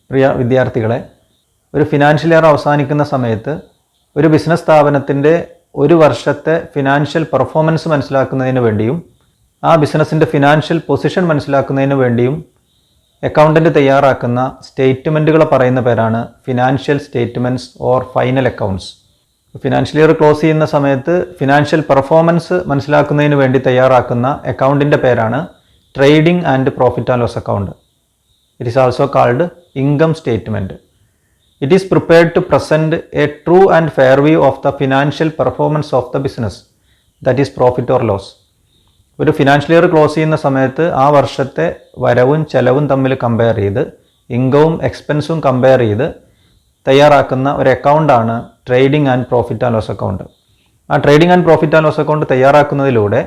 പ്രിയ വിദ്യാർത്ഥികളെ, ഒരു financial year അവസാനിക്കുന്ന സമയത്ത് ഒരു ബിസിനസ് സ്ഥാപനത്തിൻ്റെ ഒരു വർഷത്തെ ഫിനാൻഷ്യൽ പെർഫോമൻസ് മനസ്സിലാക്കുന്നതിന് വേണ്ടിയും ആ ബിസിനസ്സിൻ്റെ ഫിനാൻഷ്യൽ പൊസിഷൻ മനസ്സിലാക്കുന്നതിന് വേണ്ടിയും അക്കൗണ്ടൻറ്റ് തയ്യാറാക്കുന്ന സ്റ്റേറ്റ്മെൻറ്റുകളെ പറയുന്ന പേരാണ് financial statements or final accounts. Financial year close ചെയ്യുന്ന സമയത്ത് ഫിനാൻഷ്യൽ പെർഫോമൻസ് മനസ്സിലാക്കുന്നതിന് വേണ്ടി തയ്യാറാക്കുന്ന അക്കൗണ്ടിൻ്റെ പേരാണ് trading and profit and loss account. It is also called income statement. It is prepared to present a true and fair view of the financial performance of the business, that is profit or loss. ഒരു financial year close ചെയ്യുന്ന സമയത്ത് ആ വർഷത്തെ വരവും ചെലവും തമ്മിൽ compare ചെയ്ത് ഇൻകവും എക്സ്പെൻസും compare ചെയ്ത് തയ്യാറാക്കുന്ന ഒരു അക്കൗണ്ടാണ് trading and profit and loss account. ആ trading and profit and loss account തയ്യാറാക്കുന്നതിലൂടെ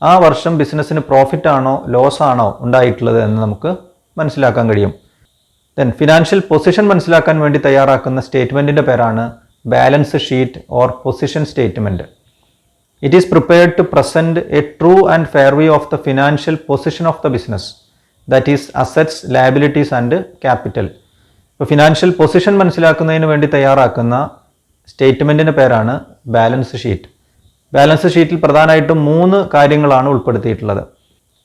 ആ വർഷം ബിസിനസ്സിന് പ്രോഫിറ്റ് ആണോ ലോസ് ആണോ ഉണ്ടായിട്ടുള്ളത് എന്ന് നമുക്ക് മനസ്സിലാക്കാൻ കഴിയും. ദെൻ ഫിനാൻഷ്യൽ പൊസിഷൻ മനസ്സിലാക്കാൻ വേണ്ടി തയ്യാറാക്കുന്ന സ്റ്റേറ്റ്മെൻറ്റിൻ്റെ പേരാണ് balance sheet or position statement. It is prepared to present a true and fair view of the financial position of the business, that is assets, liabilities and capital. ഇപ്പോൾ financial position മനസ്സിലാക്കുന്നതിന് വേണ്ടി തയ്യാറാക്കുന്ന സ്റ്റേറ്റ്മെൻറ്റിൻ്റെ പേരാണ് ബാലൻസ് ഷീറ്റ്. ബാലൻസ് ഷീറ്റിൽ പ്രധാനമായിട്ടും 3 കാര്യങ്ങളാണ് ഉൾപ്പെടുത്തിയിട്ടുള്ളത്.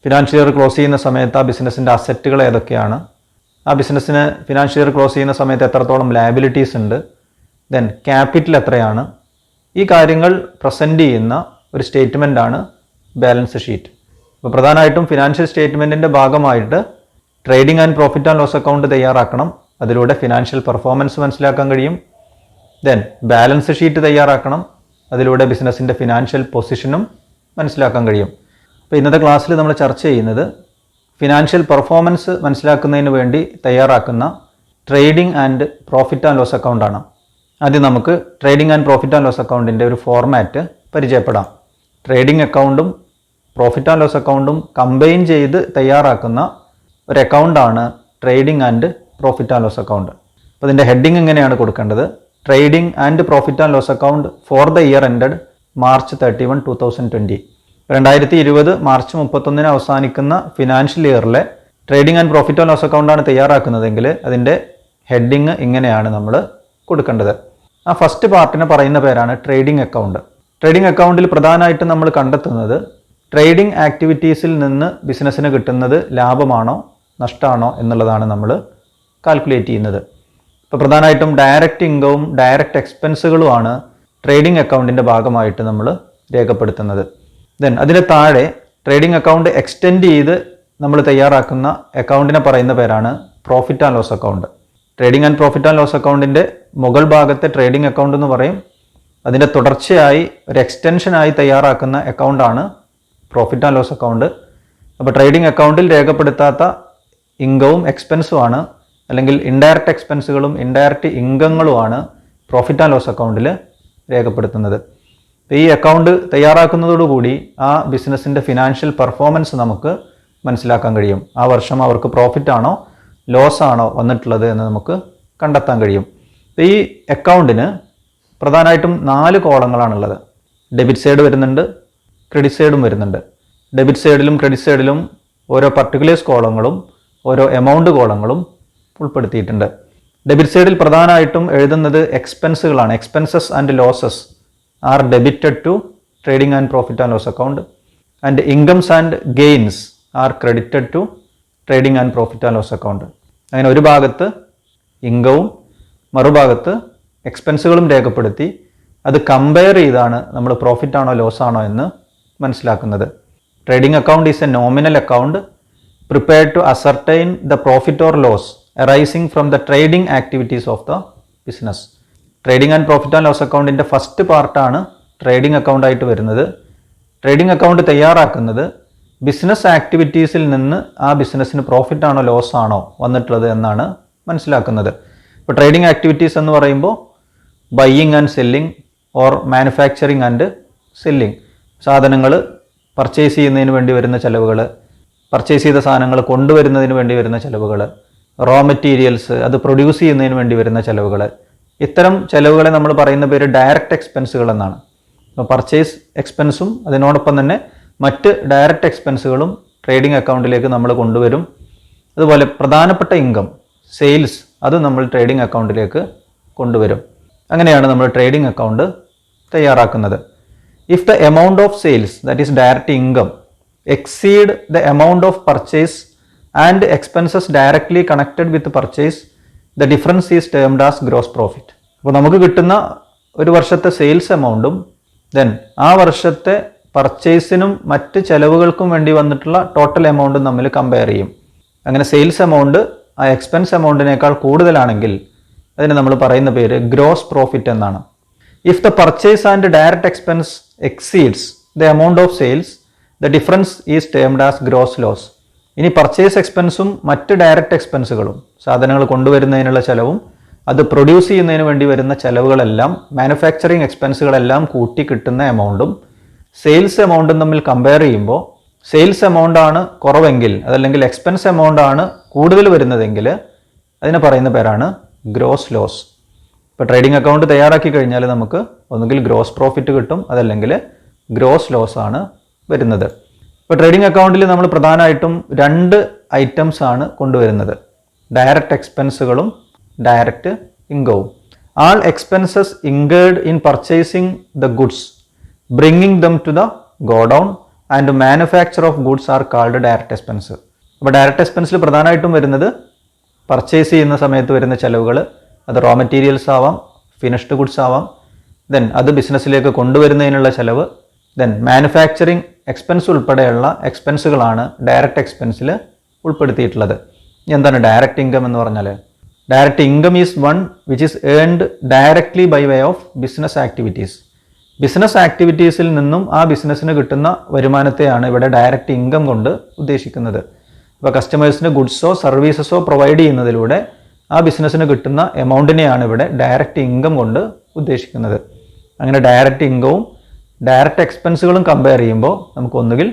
ഫിനാൻഷ്യൽ ഇയർ ക്ലോസ് ചെയ്യുന്ന സമയത്ത് ആ ബിസിനസ്സിൻ്റെ അസറ്റുകൾ ഏതൊക്കെയാണ്, ആ ബിസിനസ്സിന് ഫിനാൻഷ്യൽ ഇയർ ക്ലോസ് ചെയ്യുന്ന സമയത്ത് എത്രത്തോളം ലയബിലിറ്റീസ് ഉണ്ട്, ദെൻ ക്യാപിറ്റൽ എത്രയാണ്, ഈ കാര്യങ്ങൾ പ്രസൻറ്റ് ചെയ്യുന്ന ഒരു സ്റ്റേറ്റ്മെൻറ്റാണ് ബാലൻസ് ഷീറ്റ്. അപ്പോൾ പ്രധാനമായിട്ടും ഫിനാൻഷ്യൽ സ്റ്റേറ്റ്മെൻറ്റിൻ്റെ ഭാഗമായിട്ട് trading and profit and loss account തയ്യാറാക്കണം. അതിലൂടെ ഫിനാൻഷ്യൽ പെർഫോമൻസ് മനസ്സിലാക്കാൻ കഴിയും. ദെൻ ബാലൻസ് ഷീറ്റ് തയ്യാറാക്കണം. അതിലൂടെ ബിസിനസ്സിൻ്റെ ഫിനാൻഷ്യൽ പൊസിഷനും മനസ്സിലാക്കാൻ കഴിയും. അപ്പോൾ ഇന്നത്തെ ക്ലാസ്സിൽ നമ്മൾ ചർച്ച ചെയ്യുന്നത് ഫിനാൻഷ്യൽ പെർഫോമൻസ് മനസ്സിലാക്കുന്നതിന് വേണ്ടി തയ്യാറാക്കുന്ന trading and profit and loss അക്കൗണ്ടാണ്. ആദ്യം നമുക്ക് trading and profit and loss അക്കൗണ്ടിൻ്റെ ഒരു ഫോർമാറ്റ് പരിചയപ്പെടാം. ട്രേഡിംഗ് അക്കൗണ്ടും പ്രോഫിറ്റ് ആൻഡ് ലോസ് അക്കൗണ്ടും കമ്പൈൻ ചെയ്ത് തയ്യാറാക്കുന്ന ഒരു അക്കൗണ്ടാണ് trading and profit and loss account. അപ്പോൾ ഇതിൻ്റെ ഹെഡിങ് എങ്ങനെയാണ് കൊടുക്കേണ്ടത്? Trading and profit and loss account for the year ended March 31, 2020. 2020 March 31 അവസാനിക്കുന്ന ഫിനാൻഷ്യൽ ഇയറിലെ trading and profit and loss അക്കൗണ്ടാണ് തയ്യാറാക്കുന്നതെങ്കിൽ അതിൻ്റെ ഹെഡിങ് ഇങ്ങനെയാണ് നമ്മൾ കൊടുക്കേണ്ടത്. ആ ഫസ്റ്റ് പാർട്ടിനെ പറയുന്ന പേരാണ് ട്രേഡിംഗ് അക്കൗണ്ട്. ട്രേഡിംഗ് അക്കൗണ്ടിൽ പ്രധാനമായിട്ടും നമ്മൾ കണ്ടെത്തുന്നത് ട്രേഡിംഗ് ആക്ടിവിറ്റീസിൽ നിന്ന് ബിസിനസ്സിന് കിട്ടുന്നത് ലാഭമാണോ നഷ്ടമാണോ എന്നുള്ളതാണ് നമ്മൾ കാൽക്കുലേറ്റ് ചെയ്യുന്നത്. ഇപ്പോൾ പ്രധാനമായിട്ടും ഡയറക്റ്റ് ഇൻകവും ഡയറക്റ്റ് എക്സ്പെൻസുകളുമാണ് ട്രേഡിംഗ് അക്കൗണ്ടിൻ്റെ ഭാഗമായിട്ട് നമ്മൾ രേഖപ്പെടുത്തുന്നത്. ദെൻ അതിന് താഴെ ട്രേഡിംഗ് അക്കൗണ്ട് എക്സ്റ്റെൻഡ് ചെയ്ത് നമ്മൾ തയ്യാറാക്കുന്ന അക്കൗണ്ടിനെ പറയുന്ന പേരാണ് profit and loss account. Trading and profit and loss അക്കൗണ്ടിൻ്റെ മുകൾ ഭാഗത്തെ ട്രേഡിംഗ് അക്കൗണ്ട് എന്ന് പറയും. അതിൻ്റെ തുടർച്ചയായി ഒരു എക്സ്റ്റൻഷനായി തയ്യാറാക്കുന്ന അക്കൗണ്ടാണ് പ്രോഫിറ്റ് ആൻഡ് ലോസ് അക്കൗണ്ട്. അപ്പോൾ ട്രേഡിംഗ് അക്കൗണ്ടിൽ രേഖപ്പെടുത്താത്ത ഇൻകവും എക്സ്പെൻസുമാണ്, അല്ലെങ്കിൽ ഇൻഡയറക്റ്റ് എക്സ്പെൻസുകളും ഇൻഡയറക്റ്റ് ഇൻകങ്ങളുമാണ് പ്രോഫിറ്റ് ആൻഡ് ലോസ് അക്കൗണ്ടിൽ രേഖപ്പെടുത്തുന്നത്. ഈ അക്കൗണ്ട് തയ്യാറാക്കുന്നതോടുകൂടി ആ ബിസിനസ്സിൻ്റെ ഫിനാൻഷ്യൽ പെർഫോമൻസ് നമുക്ക് മനസ്സിലാക്കാൻ കഴിയും. ആ വർഷം അവർക്ക് പ്രോഫിറ്റ് ആണോ ലോസ് ആണോ വന്നിട്ടുള്ളത് എന്ന് നമുക്ക് കണ്ടെത്താൻ കഴിയും. ഈ അക്കൗണ്ടിന് പ്രധാനമായിട്ടും 4 കോളങ്ങളാണുള്ളത്. ഡെബിറ്റ് സൈഡ് വരുന്നുണ്ട്, ക്രെഡിറ്റ് സൈഡും വരുന്നുണ്ട്. ഡെബിറ്റ് സൈഡിലും ക്രെഡിറ്റ് സൈഡിലും ഓരോ പർട്ടിക്കുലേഴ്സ് കോളങ്ങളും ഓരോ എമൗണ്ട് കോളങ്ങളും ഉൾപ്പെടുത്തിയിട്ടുണ്ട്. ഡെബിറ്റ് സൈഡിൽ പ്രധാനമായിട്ടും എഴുതുന്നത് എക്സ്പെൻസുകളാണ്. Expenses and losses are debited to trading and profit and loss account and incomes and gains are credited to trading and profit and loss account. അങ്ങനെ ഒരു ഭാഗത്ത് ഇൻകവും മറുഭാഗത്ത് എക്സ്പെൻസുകളും രേഖപ്പെടുത്തി അത് കമ്പയർ ചെയ്താണ് നമ്മൾ പ്രോഫിറ്റ് ആണോ ലോസ് ആണോ എന്ന് മനസ്സിലാക്കുന്നത്. Trading account is a nominal account prepared to ascertain the profit or loss arising from the trading activities of the business. Trading and profit and loss അക്കൗണ്ടിൻ്റെ ഫസ്റ്റ് പാർട്ടാണ് ട്രേഡിംഗ് അക്കൗണ്ട് ആയിട്ട് വരുന്നത്. Trading account തയ്യാറാക്കുന്നത് business ആക്ടിവിറ്റീസിൽ നിന്ന് ആ ബിസിനസ്സിന് profit ആണോ ലോസ് ആണോ വന്നിട്ടുള്ളത് എന്നാണ് മനസ്സിലാക്കുന്നത്. ഇപ്പോൾ ട്രേഡിംഗ് ആക്ടിവിറ്റീസ് എന്ന് പറയുമ്പോൾ buying and selling or manufacturing and selling, സാധനങ്ങൾ പർച്ചേസ് ചെയ്യുന്നതിന് വേണ്ടി വരുന്ന ചിലവുകൾ, പർച്ചേസ് ചെയ്ത സാധനങ്ങൾ കൊണ്ടുവരുന്നതിന് വേണ്ടി വരുന്ന ചിലവുകൾ, റോ മെറ്റീരിയൽസ് അത് പ്രൊഡ്യൂസ് ചെയ്യുന്നതിന് വേണ്ടി വരുന്ന ചിലവുകൾ, ഇത്തരം ചിലവുകളെ നമ്മൾ പറയുന്ന പേര് ഡയറക്റ്റ് എക്സ്പെൻസുകൾ എന്നാണ്. അപ്പോൾ പർച്ചേസ് എക്സ്പെൻസും അതിനോടൊപ്പം തന്നെ മറ്റ് ഡയറക്റ്റ് എക്സ്പെൻസുകളും ട്രേഡിംഗ് അക്കൗണ്ടിലേക്ക് നമ്മൾ കൊണ്ടുവരും. അതുപോലെ പ്രധാനപ്പെട്ട ഇൻകം, സെയിൽസ് അത് നമ്മൾ ട്രേഡിംഗ് അക്കൗണ്ടിലേക്ക് കൊണ്ടുവരും. അങ്ങനെയാണ് നമ്മൾ ട്രേഡിംഗ് അക്കൗണ്ട് തയ്യാറാക്കുന്നത്. If the amount of sales that is direct income exceed the amount of purchase and expenses directly connected with purchase the difference is termed as gross profit. അപ്പോൾ നമുക്ക് കിട്ടുന്ന ഒരു വർഷത്തെ സെയിൽസ് എമൗണ്ടും ദെൻ ആ വർഷത്തെ പർച്ചേസിനും മറ്റ് ചെലവുകൾക്കും വേണ്ടി വന്നിട്ടുള്ള ടോട്ടൽ എമൗണ്ടും തമ്മിൽ കമ്പയർ ചെയ്യും. അങ്ങനെ സെയിൽസ് എമൗണ്ട് ആ എക്സ്പെൻസ് എമൗണ്ടിനേക്കാൾ കൂടുതലാണെങ്കിൽ അതിന് നമ്മൾ പറയുന്ന പേര് ഗ്രോസ് പ്രോഫിറ്റ് എന്നാണ്. If the purchase and direct expense exceeds the amount of sales the difference is termed as gross loss. ഇനി പർച്ചേസ് എക്സ്പെൻസും മറ്റ് ഡയറക്റ്റ് എക്സ്പെൻസുകളും സാധനങ്ങൾ കൊണ്ടുവരുന്നതിനുള്ള ചെലവും അത് പ്രൊഡ്യൂസ് ചെയ്യുന്നതിന് വേണ്ടി വരുന്ന ചെലവുകളെല്ലാം മാനുഫാക്ചറിങ് എക്സ്പെൻസുകളെല്ലാം കൂട്ടി കിട്ടുന്ന എമൗണ്ടും സെയിൽസ് എമൗണ്ടും തമ്മിൽ കമ്പയർ ചെയ്യുമ്പോൾ സെയിൽസ് എമൗണ്ട് ആണ് കുറവെങ്കിൽ അതല്ലെങ്കിൽ എക്സ്പെൻസ് എമൗണ്ട് ആണ് കൂടുതൽ വരുന്നതെങ്കിൽ അതിനെ പറയുന്ന പേരാണ് ഗ്രോസ് ലോസ്. ഇപ്പോൾ ട്രേഡിംഗ് അക്കൗണ്ട് തയ്യാറാക്കി കഴിഞ്ഞാൽ നമുക്ക് ഒന്നുകിൽ ഗ്രോസ് പ്രോഫിറ്റ് കിട്ടും, അതല്ലെങ്കിൽ ഗ്രോസ് ലോസ് ആണ് വരുന്നത്. ഇപ്പോൾ ട്രേഡിംഗ് അക്കൗണ്ടിൽ നമ്മൾ പ്രധാനമായിട്ടും 2 ഐറ്റംസ് ആണ് കൊണ്ടുവരുന്നത്, ഡയറക്റ്റ് എക്സ്പെൻസുകളും ഡയറക്റ്റ് ഇൻകവും. All expenses incurred in purchasing the goods bringing them to the godown and manufacture of goods are called direct expense. അപ്പോൾ ഡയറക്റ്റ് എക്സ്പെൻസിൽ പ്രധാനമായിട്ടും വരുന്നത് പർച്ചേസ് ചെയ്യുന്ന സമയത്ത് വരുന്ന ചിലവുകൾ, അത് റോ മെറ്റീരിയൽസ് ആവാം, ഫിനിഷ്ഡ് ഗുഡ്സ് ആവാം, ദെൻ അത് ബിസിനസ്സിലേക്ക് കൊണ്ടുവരുന്നതിനുള്ള ചിലവ്, ദെൻ മാനുഫാക്ചറിങ് എക്സ്പെൻസ് ഉൾപ്പെടെയുള്ള എക്സ്പെൻസുകളാണ് ഡയറക്റ്റ് എക്സ്പെൻസിൽ ഉൾപ്പെടുത്തിയിട്ടുള്ളത്. എന്താണ് ഡയറക്റ്റ് ഇൻകം എന്ന് പറഞ്ഞാൽ? Direct income is one which is earned directly by way of business activities. Business ആക്ടിവിറ്റീസിൽ നിന്നും ആ ബിസിനസ്സിന് കിട്ടുന്ന വരുമാനത്തെയാണ് ഇവിടെ ഡയറക്റ്റ് ഇൻകം കൊണ്ട് ഉദ്ദേശിക്കുന്നത്. ഇപ്പോൾ കസ്റ്റമേഴ്സിന് ഗുഡ്സോ സർവീസസോ പ്രൊവൈഡ് ചെയ്യുന്നതിലൂടെ ആ ബിസിനസ്സിന് കിട്ടുന്ന എമൗണ്ടിനെയാണ് ഇവിടെ ഡയറക്റ്റ് ഇൻകം കൊണ്ട് ഉദ്ദേശിക്കുന്നത്. അങ്ങനെ ഡയറക്റ്റ് ഇൻകവും ഡയറക്റ്റ് എക്സ്പെൻസുകളും കമ്പയർ ചെയ്യുമ്പോൾ നമുക്ക് ഒന്നുകിൽ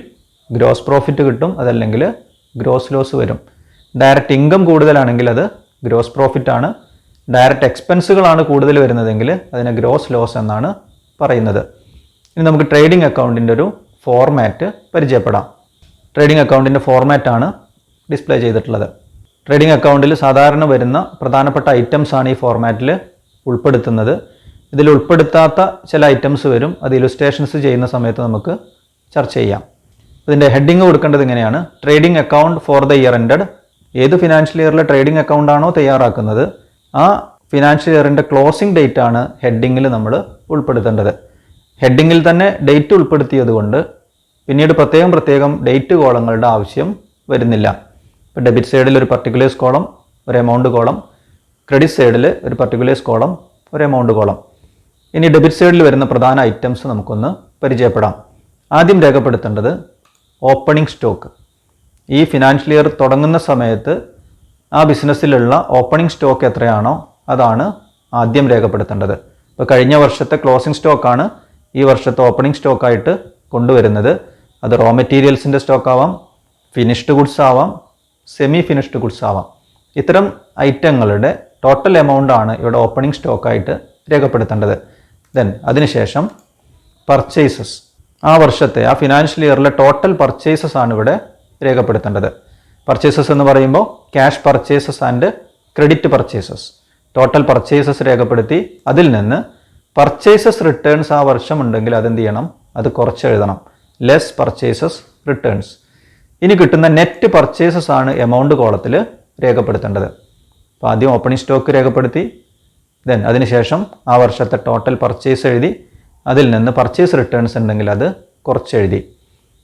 ഗ്രോസ് പ്രോഫിറ്റ് കിട്ടും, അതല്ലെങ്കിൽ ഗ്രോസ് ലോസ് വരും. ഡയറക്റ്റ് ഇൻകം കൂടുതലാണെങ്കിൽ അത് ഗ്രോസ് പ്രോഫിറ്റ് ആണ്, ഡയറക്റ്റ് എക്സ്പെൻസുകളാണ് കൂടുതൽ വരുന്നതെങ്കിൽ അതിനെ ഗ്രോസ് ലോസ് എന്നാണ് പറയുന്നത്. ഇനി നമുക്ക് ട്രേഡിംഗ് അക്കൗണ്ടിൻ്റെ ഒരു ഫോർമാറ്റ് പരിചയപ്പെടാം. ട്രേഡിംഗ് അക്കൗണ്ടിൻ്റെ ഫോർമാറ്റാണ് ഡിസ്പ്ലേ ചെയ്തിട്ടുള്ളത്. ട്രേഡിംഗ് അക്കൗണ്ടിൽ സാധാരണ വരുന്ന പ്രധാനപ്പെട്ട ഐറ്റംസ് ആണ് ഈ ഫോർമാറ്റിൽ ഉൾപ്പെടുത്തുന്നത്. ഇതിൽ ഉൾപ്പെടുത്താത്ത ചില ഐറ്റംസ് വരും, അത് ഇലുസ്ട്രേഷൻസ് ചെയ്യുന്ന സമയത്ത് നമുക്ക് ചർച്ച ചെയ്യാം. ഇതിൻ്റെ ഹെഡിങ് കൊടുക്കേണ്ടത് ഇങ്ങനെയാണ്: trading account for the year ended. ഏത് ഫിനാൻഷ്യൽ ഇയറിലെ ട്രേഡിംഗ് അക്കൗണ്ടാണോ തയ്യാറാക്കുന്നത് ആ ഫിനാൻഷ്യൽ ഇയറിൻ്റെ ക്ലോസിംഗ് ഡേറ്റ് ആണ് ഹെഡിങ്ങിൽ നമ്മൾ ഉൾപ്പെടുത്തേണ്ടത്. ഹെഡിങ്ങിൽ തന്നെ ഡേറ്റ് ഉൾപ്പെടുത്തിയത് കൊണ്ട് പിന്നീട് പ്രത്യേകം ഡേറ്റ് കോളങ്ങളുടെ ആവശ്യം വരുന്നില്ല. ഇപ്പോൾ ഡെബിറ്റ് സൈഡിൽ ഒരു പർട്ടിക്കുലേഴ്സ് കോളം, ഒരു എമൗണ്ട് കോളം, ക്രെഡിറ്റ് സൈഡിൽ ഒരു പർട്ടിക്കുലേഴ്സ് കോളം, ഒരു എമൗണ്ട് കോളം. ഇനി ഡെബിറ്റ് സൈഡിൽ വരുന്ന പ്രധാന ഐറ്റംസ് നമുക്കൊന്ന് പരിചയപ്പെടാം. ആദ്യം രേഖപ്പെടുത്തേണ്ടത് ഓപ്പണിംഗ് സ്റ്റോക്ക്. ഈ ഫിനാൻഷ്യൽ ഇയർ തുടങ്ങുന്ന സമയത്ത് ആ ബിസിനസ്സിലുള്ള ഓപ്പണിംഗ് സ്റ്റോക്ക് എത്രയാണോ അതാണ് ആദ്യം രേഖപ്പെടുത്തേണ്ടത്. ഇപ്പോൾ കഴിഞ്ഞ വർഷത്തെ ക്ലോസിംഗ് സ്റ്റോക്കാണ് ഈ വർഷത്തെ ഓപ്പണിംഗ് സ്റ്റോക്കായിട്ട് കൊണ്ടുവരുന്നത്. അത് റോ മെറ്റീരിയൽസിൻ്റെ സ്റ്റോക്ക് ആവാം, ഫിനിഷ്ഡ് ഗുഡ്സ് ആവാം, സെമി ഫിനിഷ്ഡ് ഗുഡ്സ് ആവാം. ഇത്തരം ഐറ്റങ്ങളുടെ ടോട്ടൽ എമൗണ്ട് ആണ് ഇവിടെ ഓപ്പണിംഗ് സ്റ്റോക്കായിട്ട് രേഖപ്പെടുത്തേണ്ടത്. ദെൻ അതിനുശേഷം പർച്ചേസസ്, ആ വർഷത്തെ ആ ഫിനാൻഷ്യൽ ഇയറിലെ ടോട്ടൽ പർച്ചേസസ് ആണ് ഇവിടെ രേഖപ്പെടുത്തേണ്ടത്. പർച്ചേസസ് എന്ന് പറയുമ്പോൾ cash purchases and credit purchases. Total purchases രേഖപ്പെടുത്തി അതിൽ നിന്ന് പർച്ചേസസ് റിട്ടേൺസ് ആ വർഷം ഉണ്ടെങ്കിൽ അതെന്ത് ചെയ്യണം? അത് കുറച്ചെഴുതണം. Less purchases returns. ഇനി കിട്ടുന്ന നെറ്റ് പർച്ചേസസ് ആണ് എമൗണ്ട് കോളത്തിൽ രേഖപ്പെടുത്തേണ്ടത്. അപ്പോൾ ആദ്യം ഓപ്പണിംഗ് സ്റ്റോക്ക് രേഖപ്പെടുത്തി, ദെൻ അതിനുശേഷം ആ വർഷത്തെ ടോട്ടൽ പർച്ചേസ് എഴുതി, അതിൽ നിന്ന് പർച്ചേസ് റിട്ടേൺസ് ഉണ്ടെങ്കിൽ അത് കുറച്ചെഴുതി.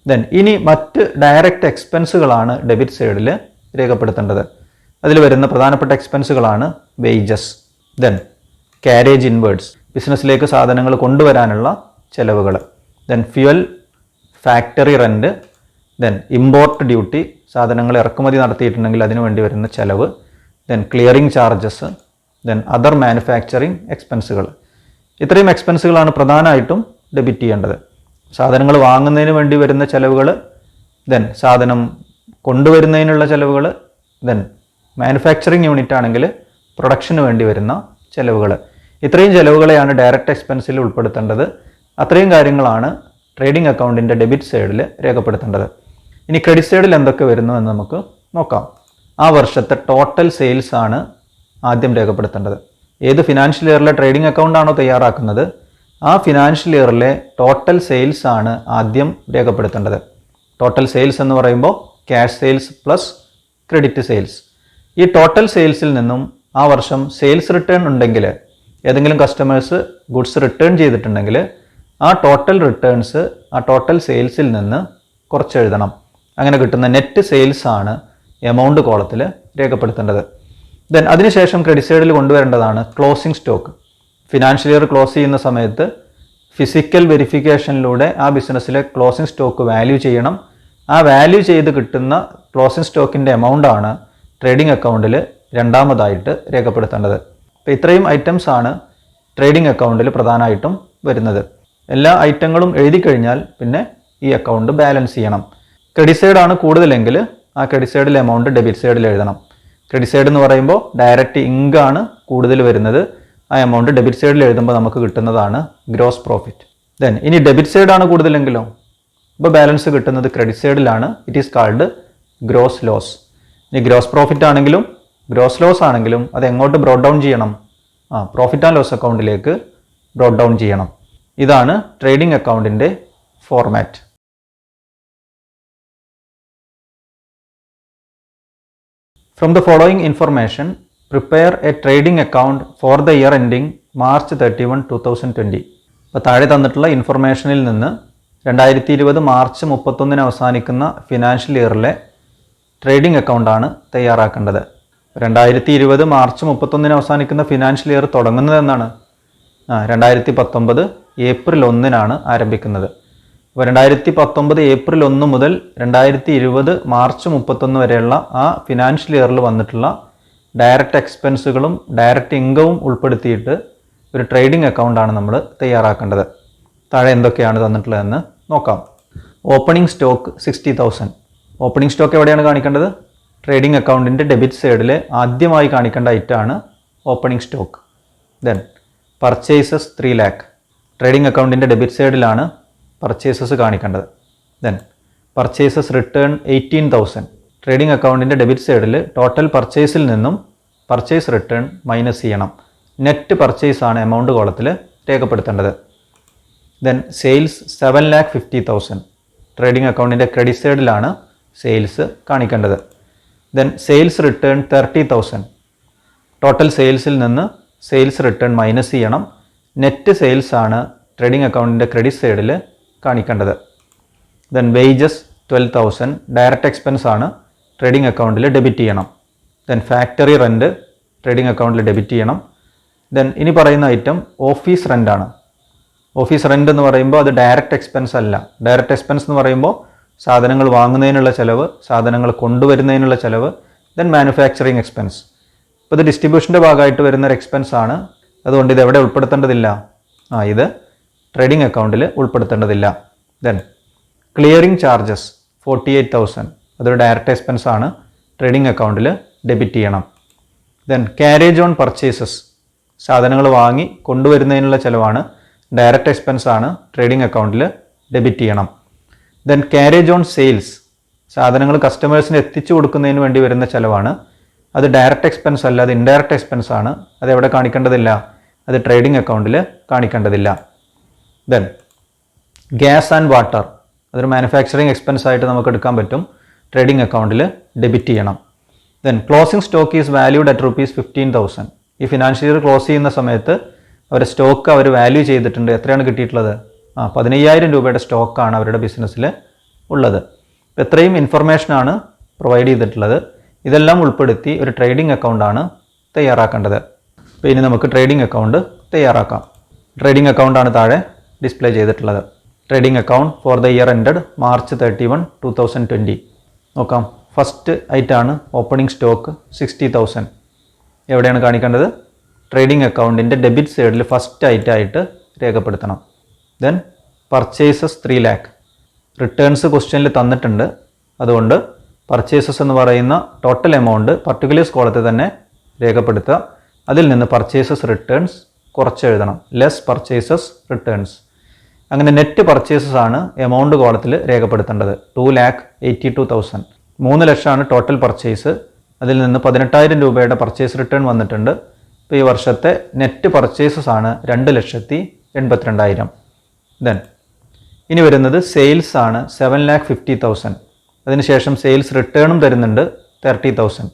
ദെൻ ഇനി മറ്റ് ഡയറക്റ്റ് എക്സ്പെൻസുകളാണ് ഡെബിറ്റ് സൈഡിൽ രേഖപ്പെടുത്തേണ്ടത്. അതിൽ വരുന്ന പ്രധാനപ്പെട്ട എക്സ്പെൻസുകളാണ് വേജസ്, ദെൻ ക്യാരേജ് ഇൻവേർഡ്സ്, ബിസിനസ്സിലേക്ക് സാധനങ്ങൾ കൊണ്ടുവരാനുള്ള ചിലവുകൾ, then fuel, factory rent, then import duty, സാധനങ്ങൾ ഇറക്കുമതി നടത്തിയിട്ടുണ്ടെങ്കിൽ അതിനു വേണ്ടി വരുന്ന ചിലവ്, then clearing charges, then other manufacturing എക്സ്പെൻസുകൾ. ഇത്രയും എക്സ്പെൻസുകളാണ് പ്രധാനമായിട്ടും ഡെബിറ്റ് ചെയ്യേണ്ടത്. സാധനങ്ങൾ വാങ്ങുന്നതിന് വേണ്ടി വരുന്ന ചിലവുകൾ, ദെൻ സാധനം കൊണ്ടുവരുന്നതിനുള്ള ചിലവുകൾ, ദെൻ മാനുഫാക്ചറിങ് യൂണിറ്റ് ആണെങ്കിൽ പ്രൊഡക്ഷന് വേണ്ടി വരുന്ന ചിലവുകൾ. ഇത്രയും ചിലവുകളെയാണ് ഡയറക്റ്റ് എക്സ്പെൻസിൽ ഉൾപ്പെടുത്തേണ്ടത്. അത്രയും കാര്യങ്ങളാണ് ട്രേഡിംഗ് അക്കൗണ്ടിൻ്റെ ഡെബിറ്റ് സൈഡിൽ രേഖപ്പെടുത്തേണ്ടത്. ഇനി ക്രെഡിറ്റ് സൈഡിൽ എന്തൊക്കെ വരുന്നു എന്ന് നമുക്ക് നോക്കാം. ആ വർഷത്തെ ടോട്ടൽ സെയിൽസ് ആണ് ആദ്യം രേഖപ്പെടുത്തേണ്ടത്. ഏത് ഫിനാൻഷ്യൽ ഇയറിലെ ട്രേഡിംഗ് അക്കൗണ്ട് ആണോ തയ്യാറാക്കുന്നത് ആ ഫിനാൻഷ്യൽ ഇയറിലെ ടോട്ടൽ സെയിൽസ് ആണ് ആദ്യം രേഖപ്പെടുത്തേണ്ടത്. ടോട്ടൽ സെയിൽസ് എന്ന് പറയുമ്പോൾ cash sales plus credit sales. ഈ ടോട്ടൽ സെയിൽസിൽ നിന്നും ആ വർഷം സെയിൽസ് റിട്ടേൺ ഉണ്ടെങ്കിൽ, ഏതെങ്കിലും കസ്റ്റമേഴ്സ് ഗുഡ്സ് റിട്ടേൺ ചെയ്തിട്ടുണ്ടെങ്കിൽ ആ ടോട്ടൽ റിട്ടേൺസ് ആ ടോട്ടൽ സെയിൽസിൽ നിന്ന് കുറച്ചെഴുതണം. അങ്ങനെ കിട്ടുന്ന നെറ്റ് സെയിൽസ് ആണ് എമൗണ്ട് കോളത്തിൽ രേഖപ്പെടുത്തേണ്ടത്. ദെൻ അതിനുശേഷം ക്രെഡിറ്റ് സൈഡിൽ കൊണ്ടുവരേണ്ടതാണ് closing stock. Financial year close ചെയ്യുന്ന സമയത്ത് ഫിസിക്കൽ വെരിഫിക്കേഷനിലൂടെ ആ ബിസിനസ്സിലെ ക്ലോസിംഗ് സ്റ്റോക്ക് വാല്യൂ ചെയ്യണം. ആ വാല്യൂ ചെയ്ത് കിട്ടുന്ന ക്ലോസിംഗ് സ്റ്റോക്കിൻ്റെ എമൗണ്ട് ആണ് ട്രേഡിംഗ് അക്കൗണ്ടിൽ രണ്ടാമതായിട്ട് രേഖപ്പെടുത്തേണ്ടത്. അപ്പോൾ ഇത്രയും ഐറ്റംസ് ആണ് ട്രേഡിംഗ് അക്കൗണ്ടിൽ പ്രധാനമായിട്ടും വരുന്നത്. എല്ലാ ഐറ്റങ്ങളും എഴുതി കഴിഞ്ഞാൽ പിന്നെ ഈ അക്കൗണ്ട് ബാലൻസ് ചെയ്യണം. ക്രെഡിറ്റ് സൈഡ് ആണ് കൂടുതലെങ്കിൽ ആ ക്രെഡിറ്റ് സൈഡിലെ എമൗണ്ട് ഡെബിറ്റ് സൈഡിൽ എഴുതണം. ക്രെഡിറ്റ് സൈഡ് എന്ന് പറയുമ്പോൾ ഡയറക്റ്റ് ഇൻകാണ് കൂടുതൽ വരുന്നത്. ആ എമൗണ്ട് ഡെബിറ്റ് സൈഡിൽ എഴുതുമ്പോൾ നമുക്ക് കിട്ടുന്നതാണ് ഗ്രോസ് പ്രോഫിറ്റ്. ദെൻ ഇനി ഡെബിറ്റ് സൈഡ് ആണ് കൂടുതലെങ്കിലോ ഇപ്പോൾ ബാലൻസ് കിട്ടുന്നത് ക്രെഡിറ്റ് സൈഡിലാണ്. It is called gross loss. ഇനി ഗ്രോസ് പ്രോഫിറ്റ് ആണെങ്കിലും ഗ്രോസ് ലോസ് ആണെങ്കിലും അത് എങ്ങോട്ട് ബ്രോട്ട് ഡൗൺ ചെയ്യണം? പ്രോഫിറ്റ് ആൻഡ് ലോസ് അക്കൗണ്ടിലേക്ക് ബ്രോട്ട് ഡൗൺ ചെയ്യണം. ഇതാണ് ട്രേഡിംഗ് അക്കൗണ്ടിൻ്റെ format. From the following information, prepare a trading account for the year ending March 31, 2020. അപ്പോൾ താഴെ തന്നിട്ടുള്ള ഇൻഫർമേഷനിൽ നിന്ന് 2020 മാർച്ച് 31 അവസാനിക്കുന്ന ഫിനാൻഷ്യൽ ഇയറിലെ ട്രേഡിംഗ് അക്കൗണ്ടാണ് തയ്യാറാക്കേണ്ടത്. 2020 മാർച്ച് 31 അവസാനിക്കുന്ന ഫിനാൻഷ്യൽ ഇയർ തുടങ്ങുന്നത് എന്നാണ്? 2019 ഏപ്രിൽ 1 ആരംഭിക്കുന്നത്. അപ്പോൾ 2019 ഏപ്രിൽ 1 മുതൽ 2020 മാർച്ച് 31 വരെയുള്ള ആ ഫിനാൻഷ്യൽ ഇയറിൽ വന്നിട്ടുള്ള ഡയറക്റ്റ് എക്സ്പെൻസുകളും ഡയറക്റ്റ് ഇൻകവും ഉൾപ്പെടുത്തിയിട്ട് ഒരു ട്രേഡിംഗ് അക്കൗണ്ടാണ് നമ്മൾ തയ്യാറാക്കേണ്ടത്. താഴെ എന്തൊക്കെയാണ് തന്നിട്ടുള്ളതെന്ന് നോക്കാം. Opening stock 60,000. ഓപ്പണിംഗ് സ്റ്റോക്ക് എവിടെയാണ് കാണിക്കേണ്ടത്? ട്രേഡിംഗ് അക്കൗണ്ടിൻ്റെ ഡെബിറ്റ് സൈഡിൽ ആദ്യമായി കാണിക്കേണ്ട ഐറ്റമാണ് opening stock. Then purchases 3 lakh. Trading അക്കൗണ്ടിൻ്റെ ഡെബിറ്റ് സൈഡിലാണ് പർച്ചേസസ് കാണിക്കേണ്ടത്. Then purchases return 18,000. ട്രേഡിംഗ് അക്കൗണ്ടിൻ്റെ ഡെബിറ്റ് സൈഡിൽ ടോട്ടൽ പർച്ചേസിൽ നിന്നും പർച്ചേസ് റിട്ടേൺ മൈനസ് ചെയ്യണം. നെറ്റ് പർച്ചേസ് ആണ് എമൗണ്ട് കോളത്തിൽ രേഖപ്പെടുത്തേണ്ടത്. Then sales 7,50,000. ട്രേഡിംഗ് അക്കൗണ്ടിൻ്റെ ക്രെഡിറ്റ് സൈഡിലാണ് സെയിൽസ് കാണിക്കേണ്ടത്. Then sales return 30,000. ടോട്ടൽ സെയിൽസിൽ നിന്ന് സെയിൽസ് റിട്ടേൺ മൈനസ് ചെയ്യണം. നെറ്റ് സെയിൽസ് ആണ് ട്രേഡിംഗ് അക്കൗണ്ടിൻ്റെ ക്രെഡിറ്റ് സൈഡിൽ കാണിക്കേണ്ടത്. Then wages 12,000. ഡയറക്റ്റ് എക്സ്പെൻസ് ആണ് ട്രേഡിംഗ് അക്കൗണ്ടിൽ ഡെബിറ്റ് ചെയ്യണം. ദെൻ ഫാക്ടറി റെൻറ്റ് ട്രേഡിംഗ് അക്കൗണ്ടിൽ ഡെബിറ്റ് ചെയ്യണം. ദെൻ ഇനി പറയുന്ന ഐറ്റം ഓഫീസ് റെൻ്റ് ആണ്. ഓഫീസ് റെൻ്റ് എന്ന് പറയുമ്പോൾ അത് ഡയറക്റ്റ് എക്സ്പെൻസ് അല്ല. ഡയറക്റ്റ് എക്സ്പെൻസ് എന്ന് പറയുമ്പോൾ സാധനങ്ങൾ വാങ്ങുന്നതിനുള്ള ചിലവ്, സാധനങ്ങൾ കൊണ്ടുവരുന്നതിനുള്ള ചിലവ്, ദെൻ മാനുഫാക്ചറിങ് എക്സ്പെൻസ്. ഇപ്പോൾ ഇത് ഡിസ്ട്രിബ്യൂഷൻ്റെ ഭാഗമായിട്ട് വരുന്നൊരു എക്സ്പെൻസ് ആണ്. അതുകൊണ്ട് ഇത് എവിടെ ഉൾപ്പെടുത്തേണ്ടതില്ല? ഇത് ട്രേഡിംഗ് അക്കൗണ്ടിൽ ഉൾപ്പെടുത്തേണ്ടതില്ല. Then clearing charges 48,000. അതൊരു ഡയറക്റ്റ് എക്സ്പെൻസ് ആണ്, ട്രേഡിംഗ് അക്കൗണ്ടിൽ ഡെബിറ്റ് ചെയ്യണം. Then carriage on purchases. സാധനങ്ങൾ വാങ്ങി കൊണ്ടുവരുന്നതിനുള്ള ചിലവാണ്, ഡയറക്റ്റ് എക്സ്പെൻസ് ആണ്, ട്രേഡിംഗ് അക്കൗണ്ടിൽ ഡെബിറ്റ് ചെയ്യണം. Then carriage on sales. സാധനങ്ങൾ കസ്റ്റമേഴ്സിന് എത്തിച്ചു കൊടുക്കുന്നതിന് വേണ്ടി വരുന്ന ചിലവാണ്. അത് ഡയറക്റ്റ് എക്സ്പെൻസ് അല്ല, അത് ഇൻഡയറക്റ്റ് എക്സ്പെൻസ് ആണ്. അത് എവിടെ കാണിക്കേണ്ടതില്ല? അത് ട്രേഡിംഗ് അക്കൗണ്ടിൽ കാണിക്കേണ്ടതില്ല. Then gas and water. അതൊരു മാനുഫാക്ചറിങ് എക്സ്പെൻസ് ആയിട്ട് നമുക്ക് എടുക്കാൻ പറ്റും, ട്രേഡിംഗ് അക്കൗണ്ടിൽ ഡെബിറ്റ് ചെയ്യണം. Then closing stock is valued at ₹15,000. ഈ ഫിനാൻഷ്യൽ ഇയർ ക്ലോസ് ചെയ്യുന്ന സമയത്ത് അവർ സ്റ്റോക്ക് അവർ വാല്യൂ ചെയ്തിട്ടുണ്ട്. എത്രയാണ് കിട്ടിയിട്ടുള്ളത്? 15,000 രൂപയുടെ സ്റ്റോക്കാണ് അവരുടെ ബിസിനസ്സിൽ ഉള്ളത്. എത്രയും ഇൻഫർമേഷനാണ് പ്രൊവൈഡ് ചെയ്തിട്ടുള്ളത്. ഇതെല്ലാം ഉൾപ്പെടുത്തി ഒരു ട്രേഡിംഗ് അക്കൗണ്ടാണ് തയ്യാറാക്കേണ്ടത്. അപ്പോൾ ഇനി നമുക്ക് ട്രേഡിംഗ് അക്കൗണ്ട് തയ്യാറാക്കാം. ട്രേഡിംഗ് അക്കൗണ്ടാണ് താഴെ ഡിസ്പ്ലേ ചെയ്തിട്ടുള്ളത്. Trading account for the year ended March 31, 2020. നോക്കാം. ഫസ്റ്റ് ഐറ്റാണ് ഓപ്പണിംഗ് സ്റ്റോക്ക് 60,000. എവിടെയാണ് കാണിക്കേണ്ടത്? ട്രേഡിംഗ് അക്കൗണ്ടിൻ്റെ ഡെബിറ്റ് സൈഡിൽ ഫസ്റ്റ് ഐറ്റായിട്ട് രേഖപ്പെടുത്തണം. Then purchases 3 lakh. റിട്ടേൺസ് ക്വസ്റ്റ്യനിൽ തന്നിട്ടുണ്ട്. അതുകൊണ്ട് പർച്ചേസസ് എന്ന് പറയുന്ന ടോട്ടൽ എമൗണ്ട് പർട്ടിക്കുലേഴ്സ് കോളത്തിൽ തന്നെ രേഖപ്പെടുത്തുക. അതിൽ നിന്ന് പർച്ചേസസ് റിട്ടേൺസ് കുറച്ച് എഴുതണം. Less purchases returns. അങ്ങനെ നെറ്റ് പർച്ചേസസ് ആണ് എമൗണ്ട് കോളത്തിൽ രേഖപ്പെടുത്തേണ്ടത്. 2,82,000. 3 ലക്ഷമാണ് ടോട്ടൽ പർച്ചേസ്. അതിൽ നിന്ന് 18,000 രൂപയുടെ പർച്ചേസ് റിട്ടേൺ വന്നിട്ടുണ്ട്. ഇപ്പോൾ ഈ വർഷത്തെ നെറ്റ് പർച്ചേസസ് ആണ് 2,82,000. ദെൻ ഇനി വരുന്നത് സെയിൽസ് ആണ് 7,50,000. അതിനുശേഷം സെയിൽസ് റിട്ടേണും തരുന്നുണ്ട് 30,000.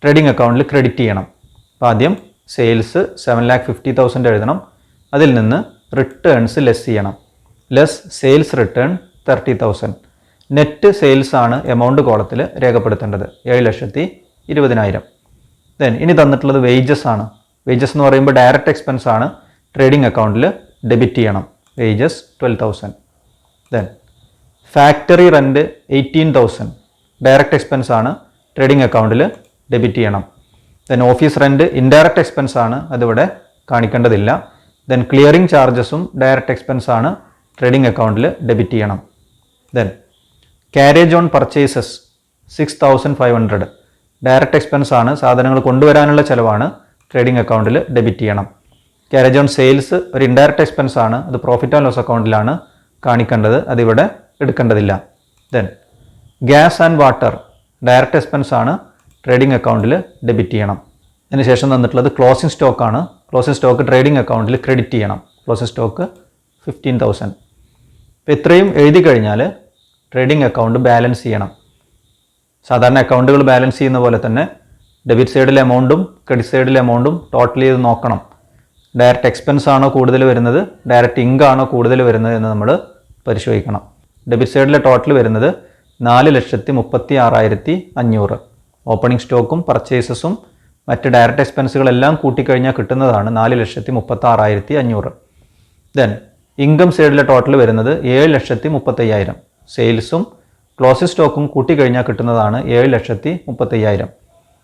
ട്രേഡിംഗ് അക്കൗണ്ടിൽ ക്രെഡിറ്റ് ചെയ്യണം. അപ്പോൾ ആദ്യം സെയിൽസ് 7,50,000 എഴുതണം. അതിൽ നിന്ന് റിട്ടേൺസ് ലെസ് ചെയ്യണം. Less sales return 30,000. Net sales ആണ് എമൗണ്ട് കോളത്തിൽ രേഖപ്പെടുത്തേണ്ടത് 7,20,000. ദെൻ ഇനി തന്നിട്ടുള്ളത് വേജസ് ആണ്. വേജസ് എന്ന് പറയുമ്പോൾ ഡയറക്റ്റ് എക്സ്പെൻസ് ആണ്. ട്രേഡിംഗ് അക്കൗണ്ടിൽ ഡെബിറ്റ് ചെയ്യണം. Wages 12,000. Then factory rent 18,000. Direct expense ആണ്. ട്രേഡിംഗ് അക്കൗണ്ടിൽ ഡെബിറ്റ് ചെയ്യണം. Then office rent indirect expense ആണ്. അതിവിടെ കാണിക്കേണ്ടതില്ല. ദെൻ ക്ലിയറിംഗ് ചാർജസും ഡയറക്റ്റ് എക്സ്പെൻസ് ആണ്. ട്രേഡിംഗ് അക്കൗണ്ടിൽ ഡെബിറ്റ് ചെയ്യണം. Then carriage on purchases 6,500. Direct expense ആണ്. സാധനങ്ങൾ കൊണ്ടുവരാനുള്ള ചിലവാണ്. ട്രേഡിംഗ് അക്കൗണ്ടിൽ ഡെബിറ്റ് ചെയ്യണം. ക്യാരേജ് ഓൺ സെയിൽസ് ഒരു ഇൻഡയറക്റ്റ് എക്സ്പെൻസ് ആണ്. അത് പ്രോഫിറ്റ് ആൻഡ് ലോസ് അക്കൗണ്ടിലാണ് കാണിക്കേണ്ടത്. അതിവിടെ എടുക്കേണ്ടതില്ല. Then gas and water direct expense ആണ്. ട്രേഡിംഗ് അക്കൗണ്ടിൽ ഡെബിറ്റ് ചെയ്യണം. അതിനുശേഷം തന്നിട്ടുള്ളത് ക്ലോസിംഗ് സ്റ്റോക്ക് ആണ്. ക്ലോസിംഗ് സ്റ്റോക്ക് ട്രേഡിംഗ് അക്കൗണ്ടിൽ ക്രെഡിറ്റ് ചെയ്യണം. Closing stock 15,000. ഇപ്പോൾ ഇത്രയും എഴുതി കഴിഞ്ഞാൽ ട്രേഡിംഗ് അക്കൗണ്ട് ബാലൻസ് ചെയ്യണം. സാധാരണ അക്കൗണ്ടുകൾ ബാലൻസ് ചെയ്യുന്ന പോലെ തന്നെ ഡെബിറ്റ് സൈഡിലെ എമൗണ്ടും ക്രെഡിറ്റ് സൈഡിലെ എമൗണ്ടും ടോട്ടൽ ചെയ്ത് നോക്കണം. ഡയറക്റ്റ് എക്സ്പെൻസ് ആണോ കൂടുതൽ വരുന്നത്, ഡയറക്റ്റ് ഇൻകം ആണോ കൂടുതൽ വരുന്നത് എന്ന് നമ്മൾ പരിശോധിക്കണം. ഡെബിറ്റ് സൈഡിലെ ടോട്ടൽ വരുന്നത് 4,36,500. ഓപ്പണിംഗ് സ്റ്റോക്കും പർച്ചേസസും മറ്റ് ഡയറക്റ്റ് എക്സ്പെൻസുകളെല്ലാം കൂട്ടിക്കഴിഞ്ഞാൽ കിട്ടുന്നതാണ് 4,36,500. ദെൻ ഇൻകം സൈഡിലെ ടോട്ടൽ വരുന്നത് 7,35,000. സെയിൽസും ക്ലോസിംഗ് സ്റ്റോക്കും കൂട്ടിക്കഴിഞ്ഞാൽ കിട്ടുന്നതാണ് 7,35,000.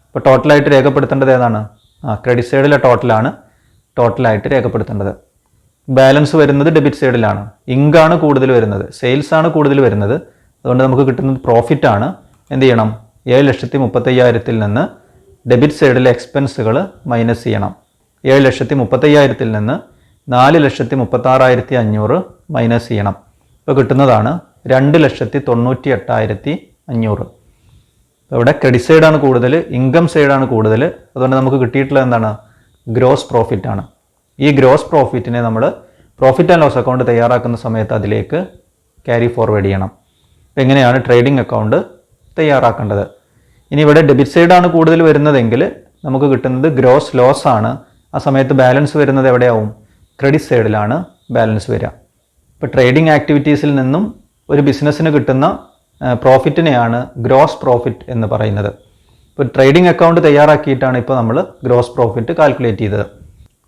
ഇപ്പോൾ ടോട്ടലായിട്ട് രേഖപ്പെടുത്തേണ്ടത് ഏതാണ്? ക്രെഡിറ്റ് സൈഡിലെ ടോട്ടലാണ് ടോട്ടലായിട്ട് രേഖപ്പെടുത്തേണ്ടത്. ബാലൻസ് വരുന്നത് ഡെബിറ്റ് സൈഡിലാണ്. ഇൻകാണ് കൂടുതൽ വരുന്നത്, സെയിൽസ് ആണ് കൂടുതൽ വരുന്നത്. അതുകൊണ്ട് നമുക്ക് കിട്ടുന്നത് പ്രോഫിറ്റ് ആണ്. എന്ത് ചെയ്യണം? 7,35,000 നിന്ന് ഡെബിറ്റ് സൈഡിലെ എക്സ്പെൻസുകൾ മൈനസ് ചെയ്യണം. 7,35,000 നിന്ന് 4,36,500 മൈനസ് ചെയ്യണം. ഇപ്പോൾ കിട്ടുന്നതാണ് 2,98,500. ഇവിടെ ക്രെഡിറ്റ് സൈഡാണ് കൂടുതൽ, ഇൻകം സൈഡാണ് കൂടുതൽ. അതുകൊണ്ട് നമുക്ക് കിട്ടിയിട്ടുള്ളത് എന്താണ്? ഗ്രോസ് പ്രോഫിറ്റ് ആണ്. ഈ ഗ്രോസ് പ്രോഫിറ്റിനെ നമ്മൾ പ്രോഫിറ്റ് ആൻഡ് ലോസ് അക്കൗണ്ട് തയ്യാറാക്കുന്ന സമയത്ത് അതിലേക്ക് ക്യാരി ഫോർവേഡ് ചെയ്യണം. അപ്പോൾ എങ്ങനെയാണ് ട്രേഡിംഗ് അക്കൗണ്ട് തയ്യാറാക്കേണ്ടത്? ഇനി ഇവിടെ ഡെബിറ്റ് സൈഡാണ് കൂടുതൽ വരുന്നതെങ്കിൽ നമുക്ക് കിട്ടുന്നത് ഗ്രോസ് ലോസ് ആണ്. ആ സമയത്ത് ബാലൻസ് വരുന്നത് എവിടെയാവും? ക്രെഡിറ്റ് സൈഡിലാണ് ബാലൻസ് വരിക. ഇപ്പോൾ ട്രേഡിംഗ് ആക്ടിവിറ്റീസിൽ നിന്നും ഒരു ബിസിനസ്സിന് കിട്ടുന്ന പ്രോഫിറ്റിനെയാണ് ഗ്രോസ് പ്രോഫിറ്റ് എന്ന് പറയുന്നത്. ഇപ്പോൾ ട്രേഡിംഗ് അക്കൗണ്ട് തയ്യാറാക്കിയിട്ടാണ് ഇപ്പോൾ നമ്മൾ ഗ്രോസ് പ്രോഫിറ്റ് കാൽക്കുലേറ്റ് ചെയ്തത്.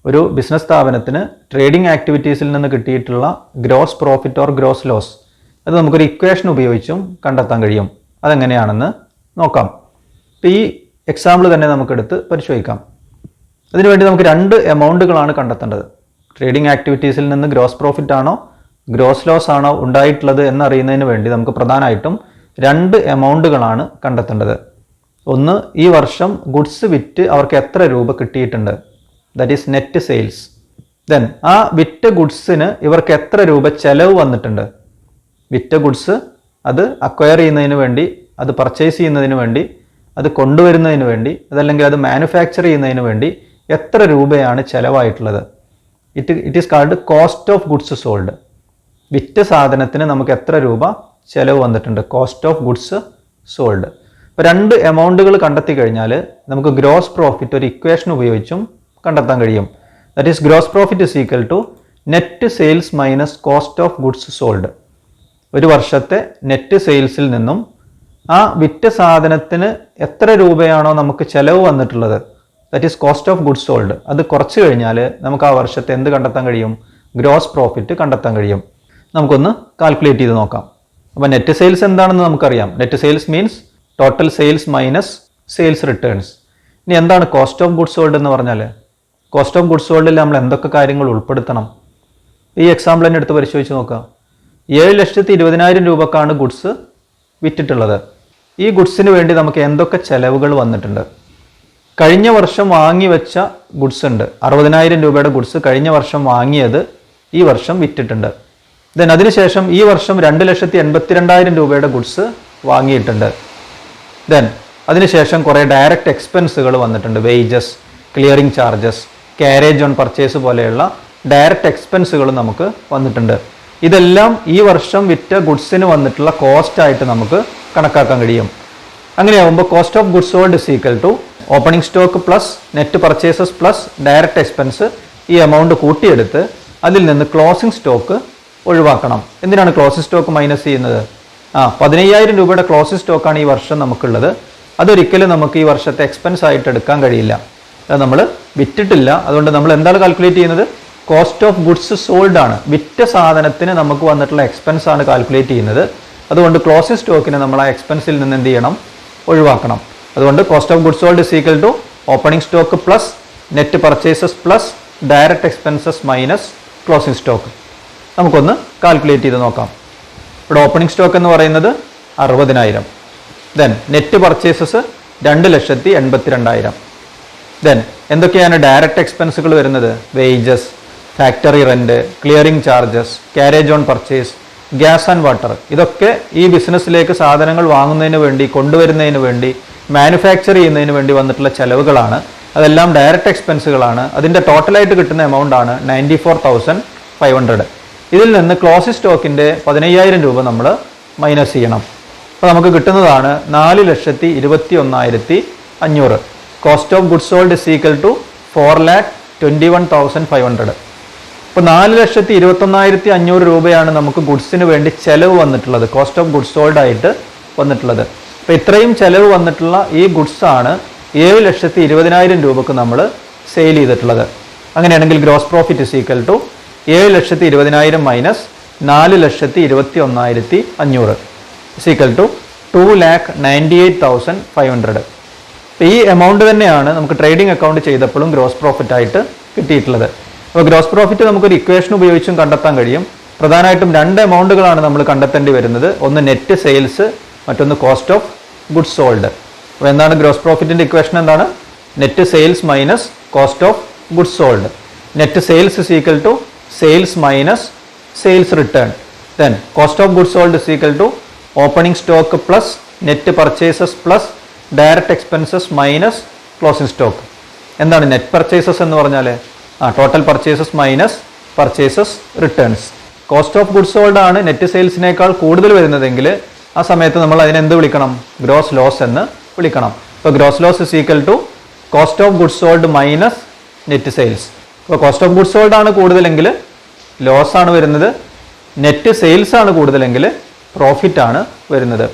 ഒരു ബിസിനസ് സ്ഥാപനത്തിന് ട്രേഡിംഗ് ആക്ടിവിറ്റീസിൽ നിന്ന് കിട്ടിയിട്ടുള്ള gross profit or gross loss അത് നമുക്കൊരു ഇക്വേഷൻ ഉപയോഗിച്ചും കണ്ടെത്താൻ കഴിയും. അതെങ്ങനെയാണെന്ന് നോക്കാം. ഇപ്പോൾ ഈ എക്സാമ്പിൾ തന്നെ നമുക്കെടുത്ത് പരിശോധിക്കാം. അതിനുവേണ്ടി നമുക്ക് 2 എമൗണ്ടുകളാണ് കണ്ടെത്തേണ്ടത്. ട്രേഡിംഗ് ആക്ടിവിറ്റീസിൽ നിന്ന് ഗ്രോസ് പ്രോഫിറ്റ് ആണോ ഗ്രോസ് ലോസ് ആണോ ഉണ്ടായിട്ടുള്ളത് എന്നറിയുന്നതിന് വേണ്ടി നമുക്ക് പ്രധാനമായിട്ടും 2 എമൗണ്ടുകളാണ് കണ്ടെത്തേണ്ടത്. ഒന്ന്, ഈ വർഷം ഗുഡ്സ് വിറ്റ് അവർക്ക് എത്ര രൂപ കിട്ടിയിട്ടുണ്ട്, that is net sales. Then ആ വിറ്റ ഗുഡ്സിന് ഇവർക്ക് എത്ര രൂപ ചെലവ് വന്നിട്ടുണ്ട്. വിറ്റ ഗുഡ്സ് അത് അക്വയർ ചെയ്യുന്നതിന് വേണ്ടി, അത് പർച്ചേസ് ചെയ്യുന്നതിന് വേണ്ടി, അത് കൊണ്ടുവരുന്നതിന് വേണ്ടി, അതല്ലെങ്കിൽ അത് മാനുഫാക്ചർ ചെയ്യുന്നതിന് വേണ്ടി എത്ര രൂപയാണ് ചിലവായിട്ടുള്ളത്. It is called cost of goods sold. വിറ്റ സാധനത്തിന് നമുക്ക് എത്ര രൂപ ചിലവ് വന്നിട്ടുണ്ട്, കോസ്റ്റ് ഓഫ് ഗുഡ്സ് സോൾഡ്. ഇപ്പോൾ 2 എമൗണ്ടുകൾ കണ്ടെത്തി കഴിഞ്ഞാൽ നമുക്ക് ഗ്രോസ് പ്രോഫിറ്റ് ഒരു ഇക്വേഷൻ ഉപയോഗിച്ചും കണ്ടെത്താൻ കഴിയും. That is gross profit is equal to net sales minus cost of goods sold. ഒരു വർഷത്തെ നെറ്റ് സെയിൽസിൽ നിന്നും ആ വിറ്റ സാധനത്തിന് എത്ര രൂപയാണോ നമുക്ക് ചിലവ് വന്നിട്ടുള്ളത്, that is cost of goods sold, അത് കുറച്ച് കഴിഞ്ഞാൽ നമുക്ക് ആ വർഷത്തെ എന്ത് കണ്ടെത്താൻ കഴിയും? ഗ്രോസ് പ്രോഫിറ്റ് കണ്ടെത്താൻ കഴിയും. നമുക്കൊന്ന് കാൽക്കുലേറ്റ് ചെയ്ത് നോക്കാം. അപ്പോൾ നെറ്റ് സെയിൽസ് എന്താണെന്ന് നമുക്കറിയാം. Net sales means total sales minus sales returns. ഇനി എന്താണ് കോസ്റ്റ് ഓഫ് ഗുഡ്സ് സോൾഡ് എന്ന് പറഞ്ഞാൽ? കോസ്റ്റ് ഓഫ് ഗുഡ്സ് സോൾഡിൽ നമ്മൾ എന്തൊക്കെ കാര്യങ്ങൾ ഉൾപ്പെടുത്തണം? ഈ എക്സാമ്പിൾ തന്നെ എടുത്ത് പരിശോധിച്ച് നോക്കാം. 7,20,000 രൂപക്കാണ് ഗുഡ്സ് വിറ്റിട്ടുള്ളത്. ഈ ഗുഡ്സിന് വേണ്ടി നമുക്ക് എന്തൊക്കെ ചെലവുകൾ വന്നിട്ടുണ്ട്? കഴിഞ്ഞ വർഷം വാങ്ങി വെച്ച ഗുഡ്സ് ഉണ്ട്. 60,000 രൂപയുടെ ഗുഡ്സ് കഴിഞ്ഞ വർഷം വാങ്ങിയത് ഈ വർഷം വിറ്റിട്ടുണ്ട്. ദെൻ അതിനുശേഷം ഈ വർഷം 2,82,000 രൂപയുടെ ഗുഡ്സ് വാങ്ങിയിട്ടുണ്ട്. ദെൻ അതിനുശേഷം കുറേ ഡയറക്റ്റ് എക്സ്പെൻസുകൾ വന്നിട്ടുണ്ട്. Wages, clearing charges, carriage on purchase പോലെയുള്ള ഡയറക്റ്റ് എക്സ്പെൻസുകൾ നമുക്ക് വന്നിട്ടുണ്ട്. ഇതെല്ലാം ഈ വർഷം വിറ്റ ഗുഡ്സിന് വന്നിട്ടുള്ള കോസ്റ്റ് ആയിട്ട് നമുക്ക് കണക്കാക്കാൻ കഴിയും. അങ്ങനെയാകുമ്പോൾ cost of goods sold is equal to opening stock plus net purchases plus direct expense, ഈ എമൗണ്ട് കൂട്ടിയെടുത്ത് അതിൽ നിന്ന് ക്ലോസിംഗ് സ്റ്റോക്ക് ഒഴിവാക്കണം. എന്തിനാണ് ക്ലോസിംഗ് സ്റ്റോക്ക് മൈനസ് ചെയ്യുന്നത്? 15,000 രൂപയുടെ ക്ലോസിംഗ് സ്റ്റോക്കാണ് ഈ വർഷം നമുക്കുള്ളത്. അതൊരിക്കലും നമുക്ക് ഈ വർഷത്തെ എക്സ്പെൻസ് ആയിട്ട് എടുക്കാൻ കഴിയില്ല. അത് നമ്മൾ വിറ്റിട്ടില്ല. അതുകൊണ്ട് നമ്മൾ എന്താണ് കാൽക്കുലേറ്റ് ചെയ്യുന്നത്? കോസ്റ്റ് ഓഫ് ഗുഡ്സ് സോൾഡ് ആണ്. വിറ്റ സാധനത്തിന് നമുക്ക് വന്നിട്ടുള്ള എക്സ്പെൻസ് ആണ് കാൽക്കുലേറ്റ് ചെയ്യുന്നത്. അതുകൊണ്ട് ക്ലോസിംഗ് സ്റ്റോക്കിനെ നമ്മൾ ആ എക്സ്പെൻസിൽ നിന്ന് എന്ത് ചെയ്യണം? ഒഴിവാക്കണം. അതുകൊണ്ട് cost of goods sold is equal to opening stock plus net purchases plus direct expenses minus closing stock. നമുക്കൊന്ന് കാൽക്കുലേറ്റ് ചെയ്ത് നോക്കാം. ഇവിടെ ഓപ്പണിംഗ് സ്റ്റോക്ക് എന്ന് പറയുന്നത് 60,000. Then net purchases 2,82,000. ദെൻ എന്തൊക്കെയാണ് ഡയറക്റ്റ് എക്സ്പെൻസുകൾ വരുന്നത്? Wages, factory rent, clearing charges, carriage on purchase, gas and water. ഇതൊക്കെ ഈ ബിസിനസ്സിലേക്ക് സാധനങ്ങൾ വാങ്ങുന്നതിന് വേണ്ടി, കൊണ്ടുവരുന്നതിന് വേണ്ടി, മാനുഫാക്ചർ ചെയ്യുന്നതിന് വേണ്ടി വന്നിട്ടുള്ള ചെലവുകളാണ്. അതെല്ലാം ഡയറക്റ്റ് എക്സ്പെൻസുകളാണ്. അതിൻ്റെ ടോട്ടലായിട്ട് കിട്ടുന്ന എമൗണ്ട് ആണ് 94,500. ഇതിൽ നിന്ന് ക്ലോസിംഗ് സ്റ്റോക്കിൻ്റെ 15,000 രൂപ നമ്മൾ മൈനസ് ചെയ്യണം. അപ്പോൾ നമുക്ക് കിട്ടുന്നതാണ് 4,21,500. Cost of goods sold is equal to 4,21,500. ഇപ്പോൾ 4,21,500 രൂപയാണ് നമുക്ക് ഗുഡ്സിന് വേണ്ടി ചെലവ് വന്നിട്ടുള്ളത്, കോസ്റ്റ് ഓഫ് ഗുഡ്സ് സോൾഡ് ആയിട്ട് വന്നിട്ടുള്ളത്. അപ്പോൾ ഇത്രയും ചെലവ് വന്നിട്ടുള്ള ഈ ഗുഡ്സ് ആണ് 7,20,000 രൂപക്ക് നമ്മൾ സെയിൽ ചെയ്തിട്ടുള്ളത്. അങ്ങനെയാണെങ്കിൽ gross profit is equal to 7,20,000 minus 4,21,500 is equal to 2,98,500. അപ്പോൾ ഈ എമൗണ്ട് തന്നെയാണ് നമുക്ക് ട്രേഡിംഗ് അക്കൗണ്ട് ചെയ്തപ്പോഴും ഗ്രോസ് പ്രോഫിറ്റ് ആയിട്ട് കിട്ടിയിട്ടുള്ളത്. അപ്പോൾ ഗ്രോസ് പ്രോഫിറ്റ് നമുക്കൊരു ഇക്വേഷൻ ഉപയോഗിച്ചും കണ്ടെത്താൻ കഴിയും. പ്രധാനമായിട്ടും 2 എമൗണ്ടുകളാണ് നമ്മൾ കണ്ടെത്തേണ്ടി വരുന്നത്. ഒന്ന് നെറ്റ് സെയിൽസ്, മറ്റൊന്ന് കോസ്റ്റ് ഓഫ് ഗുഡ്സ് സോൾഡ്. അപ്പോൾ എന്താണ് ഗ്രോസ് പ്രോഫിറ്റിൻ്റെ ഇക്വേഷൻ? എന്താണ്? Net sales minus cost of goods sold. Net sales is equal to sales minus sales return. Then cost of goods sold is equal to opening stock plus net purchases plus direct expenses minus closing stock. എന്താണ് net purchases എന്ന് പറഞ്ഞാൽ? Total purchases minus purchases returns. Cost of goods sold ആണ് net സെയിൽസിനേക്കാൾ കൂടുതൽ വരുന്നതെങ്കിൽ ആ സമയത്ത് നമ്മൾ അതിനെന്ത് വിളിക്കണം? ഗ്രോസ് ലോസ് എന്ന് വിളിക്കണം. ഇപ്പോൾ gross loss is equal to cost of goods sold minus net sales. ഇപ്പോൾ കോസ്റ്റ് ഓഫ് ഗുഡ്സ് സോൾഡ് ആണ് കൂടുതലെങ്കിൽ ലോസ് ആണ് വരുന്നത്, നെറ്റ് സെയിൽസ് ആണ് കൂടുതലെങ്കിൽ പ്രോഫിറ്റ് ആണ് വരുന്നത്.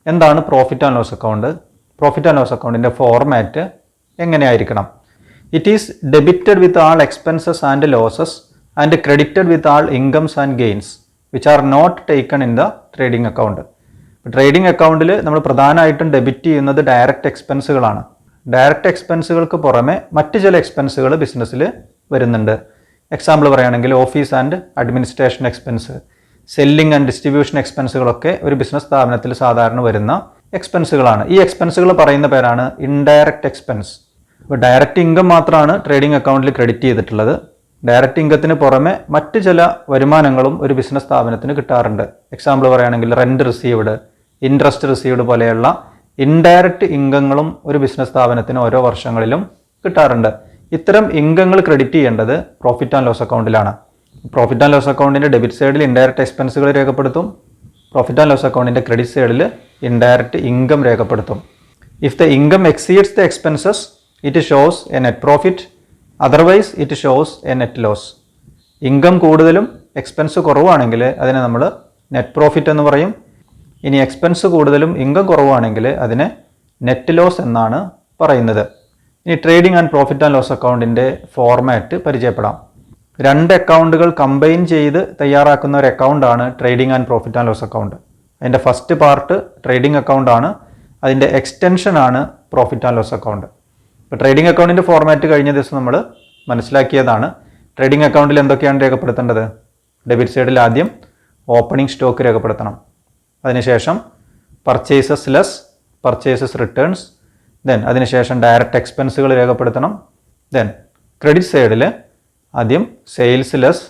എന്താണ് profit and loss account? Profit and loss അക്കൗണ്ടിൻ്റെ ഫോർമാറ്റ് എങ്ങനെയായിരിക്കണം? It is debited with all expenses and losses and credited with all incomes and gains which are not taken in the trading account. Trading അക്കൗണ്ടിൽ നമ്മൾ പ്രധാനമായിട്ടും debit ചെയ്യുന്നത് direct എക്സ്പെൻസുകളാണ്. Direct എക്സ്പെൻസുകൾക്ക് പുറമെ മറ്റ് ചില എക്സ്പെൻസുകൾ ബിസിനസ്സിൽ വരുന്നുണ്ട്. എക്സാമ്പിൾ പറയുകയാണെങ്കിൽ office and administration expense, selling and distribution എക്സ്പെൻസുകളൊക്കെ ഒരു ബിസിനസ് സ്ഥാപനത്തിൽ സാധാരണ വരുന്ന എക്സ്പെൻസുകളാണ്. ഈ എക്സ്പെൻസുകൾ പറയുന്ന പേരാണ് ഇൻഡയറക്റ്റ് എക്സ്പെൻസ്. അപ്പോൾ ഡയറക്റ്റ് ഇൻകം മാത്രമാണ് ട്രേഡിംഗ് അക്കൗണ്ടിൽ ക്രെഡിറ്റ് ചെയ്തിട്ടുള്ളത്. ഡയറക്റ്റ് ഇൻകത്തിന് പുറമെ മറ്റ് ചില വരുമാനങ്ങളും ഒരു ബിസിനസ് സ്ഥാപനത്തിന് കിട്ടാറുണ്ട്. എക്സാമ്പിൾ പറയുകയാണെങ്കിൽ റെന്റ് റിസീവ്ഡ്, ഇൻട്രസ്റ്റ് റിസീവ്ഡ് പോലെയുള്ള ഇൻഡയറക്റ്റ് ഇൻകങ്ങളും ഒരു ബിസിനസ് സ്ഥാപനത്തിന് ഓരോ വർഷങ്ങളിലും കിട്ടാറുണ്ട്. ഇത്തരം ഇൻകങ്ങൾ ക്രെഡിറ്റ് ചെയ്യേണ്ടത് പ്രോഫിറ്റ് ആൻഡ് ലോസ് അക്കൗണ്ടിലാണ്. പ്രോഫിറ്റ് ആൻഡ് ലോസ് അക്കൗണ്ടിൻ്റെ ഡെബിറ്റ് സൈഡിൽ ഇൻഡയറക്റ്റ് എക്സ്പെൻസുകൾ രേഖപ്പെടുത്തും, പ്രോഫിറ്റ് ആൻഡ് ലോസ് അക്കൗണ്ടിൻ്റെ ക്രെഡിറ്റ് സൈഡിൽ ഇൻഡയറക്റ്റ് ഇൻകം രേഖപ്പെടുത്തും. If the income exceeds the expenses it shows a net profit, otherwise it shows a net loss. Income കൂടുതലും expense കുറവാണെങ്കിൽ അതിനെ നമ്മൾ നെറ്റ് പ്രോഫിറ്റ് എന്ന് പറയും. ഇനി എക്സ്പെൻസ് കൂടുതലും ഇൻകം കുറവാണെങ്കിൽ അതിനെ നെറ്റ് ലോസ് എന്നാണ് പറയുന്നത്. ഇനി trading and profit and loss അക്കൗണ്ടിൻ്റെ ഫോർമാറ്റ് പരിചയപ്പെടാം. 2 അക്കൗണ്ടുകൾ കമ്പൈൻ ചെയ്ത് തയ്യാറാക്കുന്ന ഒരു അക്കൗണ്ടാണ് trading and profit and loss account. അതിൻ്റെ ഫസ്റ്റ് പാർട്ട് ട്രേഡിംഗ് അക്കൗണ്ടാണ്, അതിൻ്റെ എക്സ്റ്റൻഷനാണ് പ്രോഫിറ്റ് ആൻഡ് ലോസ് അക്കൗണ്ട്. ഇപ്പോൾ ട്രേഡിംഗ് അക്കൗണ്ടിൻ്റെ ഫോർമാറ്റ് കഴിഞ്ഞ ദിവസം നമ്മൾ മനസ്സിലാക്കിയതാണ്. ട്രേഡിംഗ് അക്കൗണ്ടിൽ എന്തൊക്കെയാണ് രേഖപ്പെടുത്തേണ്ടത്? ഡെബിറ്റ് സൈഡിൽ ആദ്യം ഓപ്പണിംഗ് സ്റ്റോക്ക് രേഖപ്പെടുത്തണം, അതിനുശേഷം purchases less purchases returns, then അതിനുശേഷം ഡയറക്റ്റ് എക്സ്പെൻസുകൾ രേഖപ്പെടുത്തണം, ദെൻ ക്രെഡിറ്റ് സൈഡിൽ ആദ്യം sales less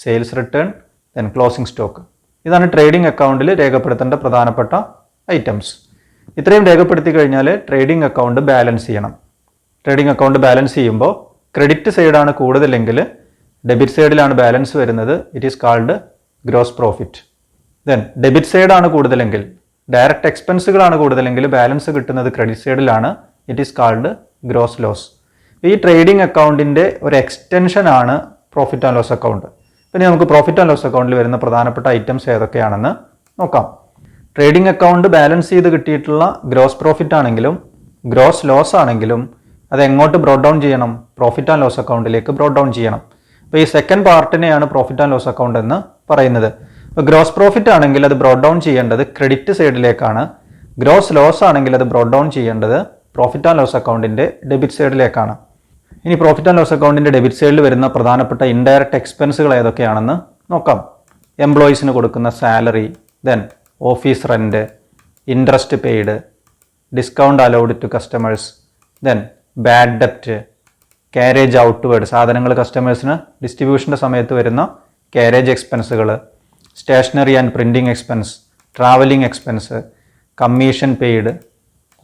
sales return, then closing stock. ഇതാണ് ട്രേഡിംഗ് അക്കൗണ്ടിൽ രേഖപ്പെടുത്തേണ്ട പ്രധാനപ്പെട്ട ഐറ്റംസ്. ഇത്രയും രേഖപ്പെടുത്തി കഴിഞ്ഞാൽ ട്രേഡിംഗ് അക്കൗണ്ട് ബാലൻസ് ചെയ്യണം. ട്രേഡിംഗ് അക്കൗണ്ട് ബാലൻസ് ചെയ്യുമ്പോൾ ക്രെഡിറ്റ് സൈഡാണ് കൂടുതലെങ്കിൽ ഡെബിറ്റ് സൈഡിലാണ് ബാലൻസ് വരുന്നത്. It is called gross profit. Then debit സൈഡാണ് കൂടുതലെങ്കിൽ, ഡയറക്റ്റ് എക്സ്പെൻസുകളാണ് കൂടുതലെങ്കിൽ ബാലൻസ് കിട്ടുന്നത് ക്രെഡിറ്റ് സൈഡിലാണ്. It is called gross loss. ഈ ട്രേഡിംഗ് അക്കൗണ്ടിൻ്റെ ഒരു എക്സ്റ്റൻഷനാണ് പ്രോഫിറ്റ് ആൻഡ് ലോസ് അക്കൗണ്ട്. പിന്നെ നമുക്ക് പ്രോഫിറ്റ് ആൻഡ് ലോസ് അക്കൗണ്ടിൽ വരുന്ന പ്രധാനപ്പെട്ട ഐറ്റംസ് ഏതൊക്കെയാണെന്ന് നോക്കാം. ട്രേഡിംഗ് അക്കൗണ്ട് ബാലൻസ് ചെയ്ത് കിട്ടിയിട്ടുള്ള ഗ്രോസ് പ്രോഫിറ്റ് ആണെങ്കിലും ഗ്രോസ് ലോസ് ആണെങ്കിലും അത് എങ്ങോട്ട് ബ്രോട്ട് ഡൗൺ ചെയ്യണം? പ്രോഫിറ്റ് ആൻഡ് ലോസ് അക്കൗണ്ടിലേക്ക് ബ്രോട്ട് ഡൗൺ ചെയ്യണം. അപ്പോൾ ഈ സെക്കൻഡ് പാർട്ടിനെയാണ് പ്രോഫിറ്റ് ആൻഡ് ലോസ് അക്കൗണ്ട് എന്ന് പറയുന്നത്. ഇപ്പോൾ ഗ്രോസ് പ്രോഫിറ്റ് ആണെങ്കിൽ അത് ബ്രോട്ട് ഡൗൺ ചെയ്യേണ്ടത് ക്രെഡിറ്റ് സൈഡിലേക്കാണ്. ഗ്രോസ് ലോസ് ആണെങ്കിൽ അത് ബ്രോട്ട് ഡൗൺ ചെയ്യേണ്ടത് പ്രോഫിറ്റ് ആൻഡ് ലോസ് അക്കൗണ്ടിൻ്റെ ഡെബിറ്റ് സൈഡിലേക്കാണ്. ഇനി പ്രോഫിറ്റ് ആൻഡ് ലോസ് അക്കൗണ്ടിൻ്റെ ഡെബിറ്റ് സൈഡിൽ വരുന്ന പ്രധാനപ്പെട്ട ഇൻഡയറക്റ്റ് എക്സ്പെൻസുകൾ ഏതൊക്കെയാണെന്ന് നോക്കാം. എംപ്ലോയീസിന് കൊടുക്കുന്ന salary, then office rent, interest paid, discount allowed to customers, then bad ഡെപ്റ്റ്, കാരേജ് ഔട്ട്വേർഡ്, സാധനങ്ങൾ കസ്റ്റമേഴ്സിന് ഡിസ്ട്രിബ്യൂഷൻ്റെ സമയത്ത് വരുന്ന കാരേജ് എക്സ്പെൻസുകൾ, stationery and printing expense, travelling expense, commission paid,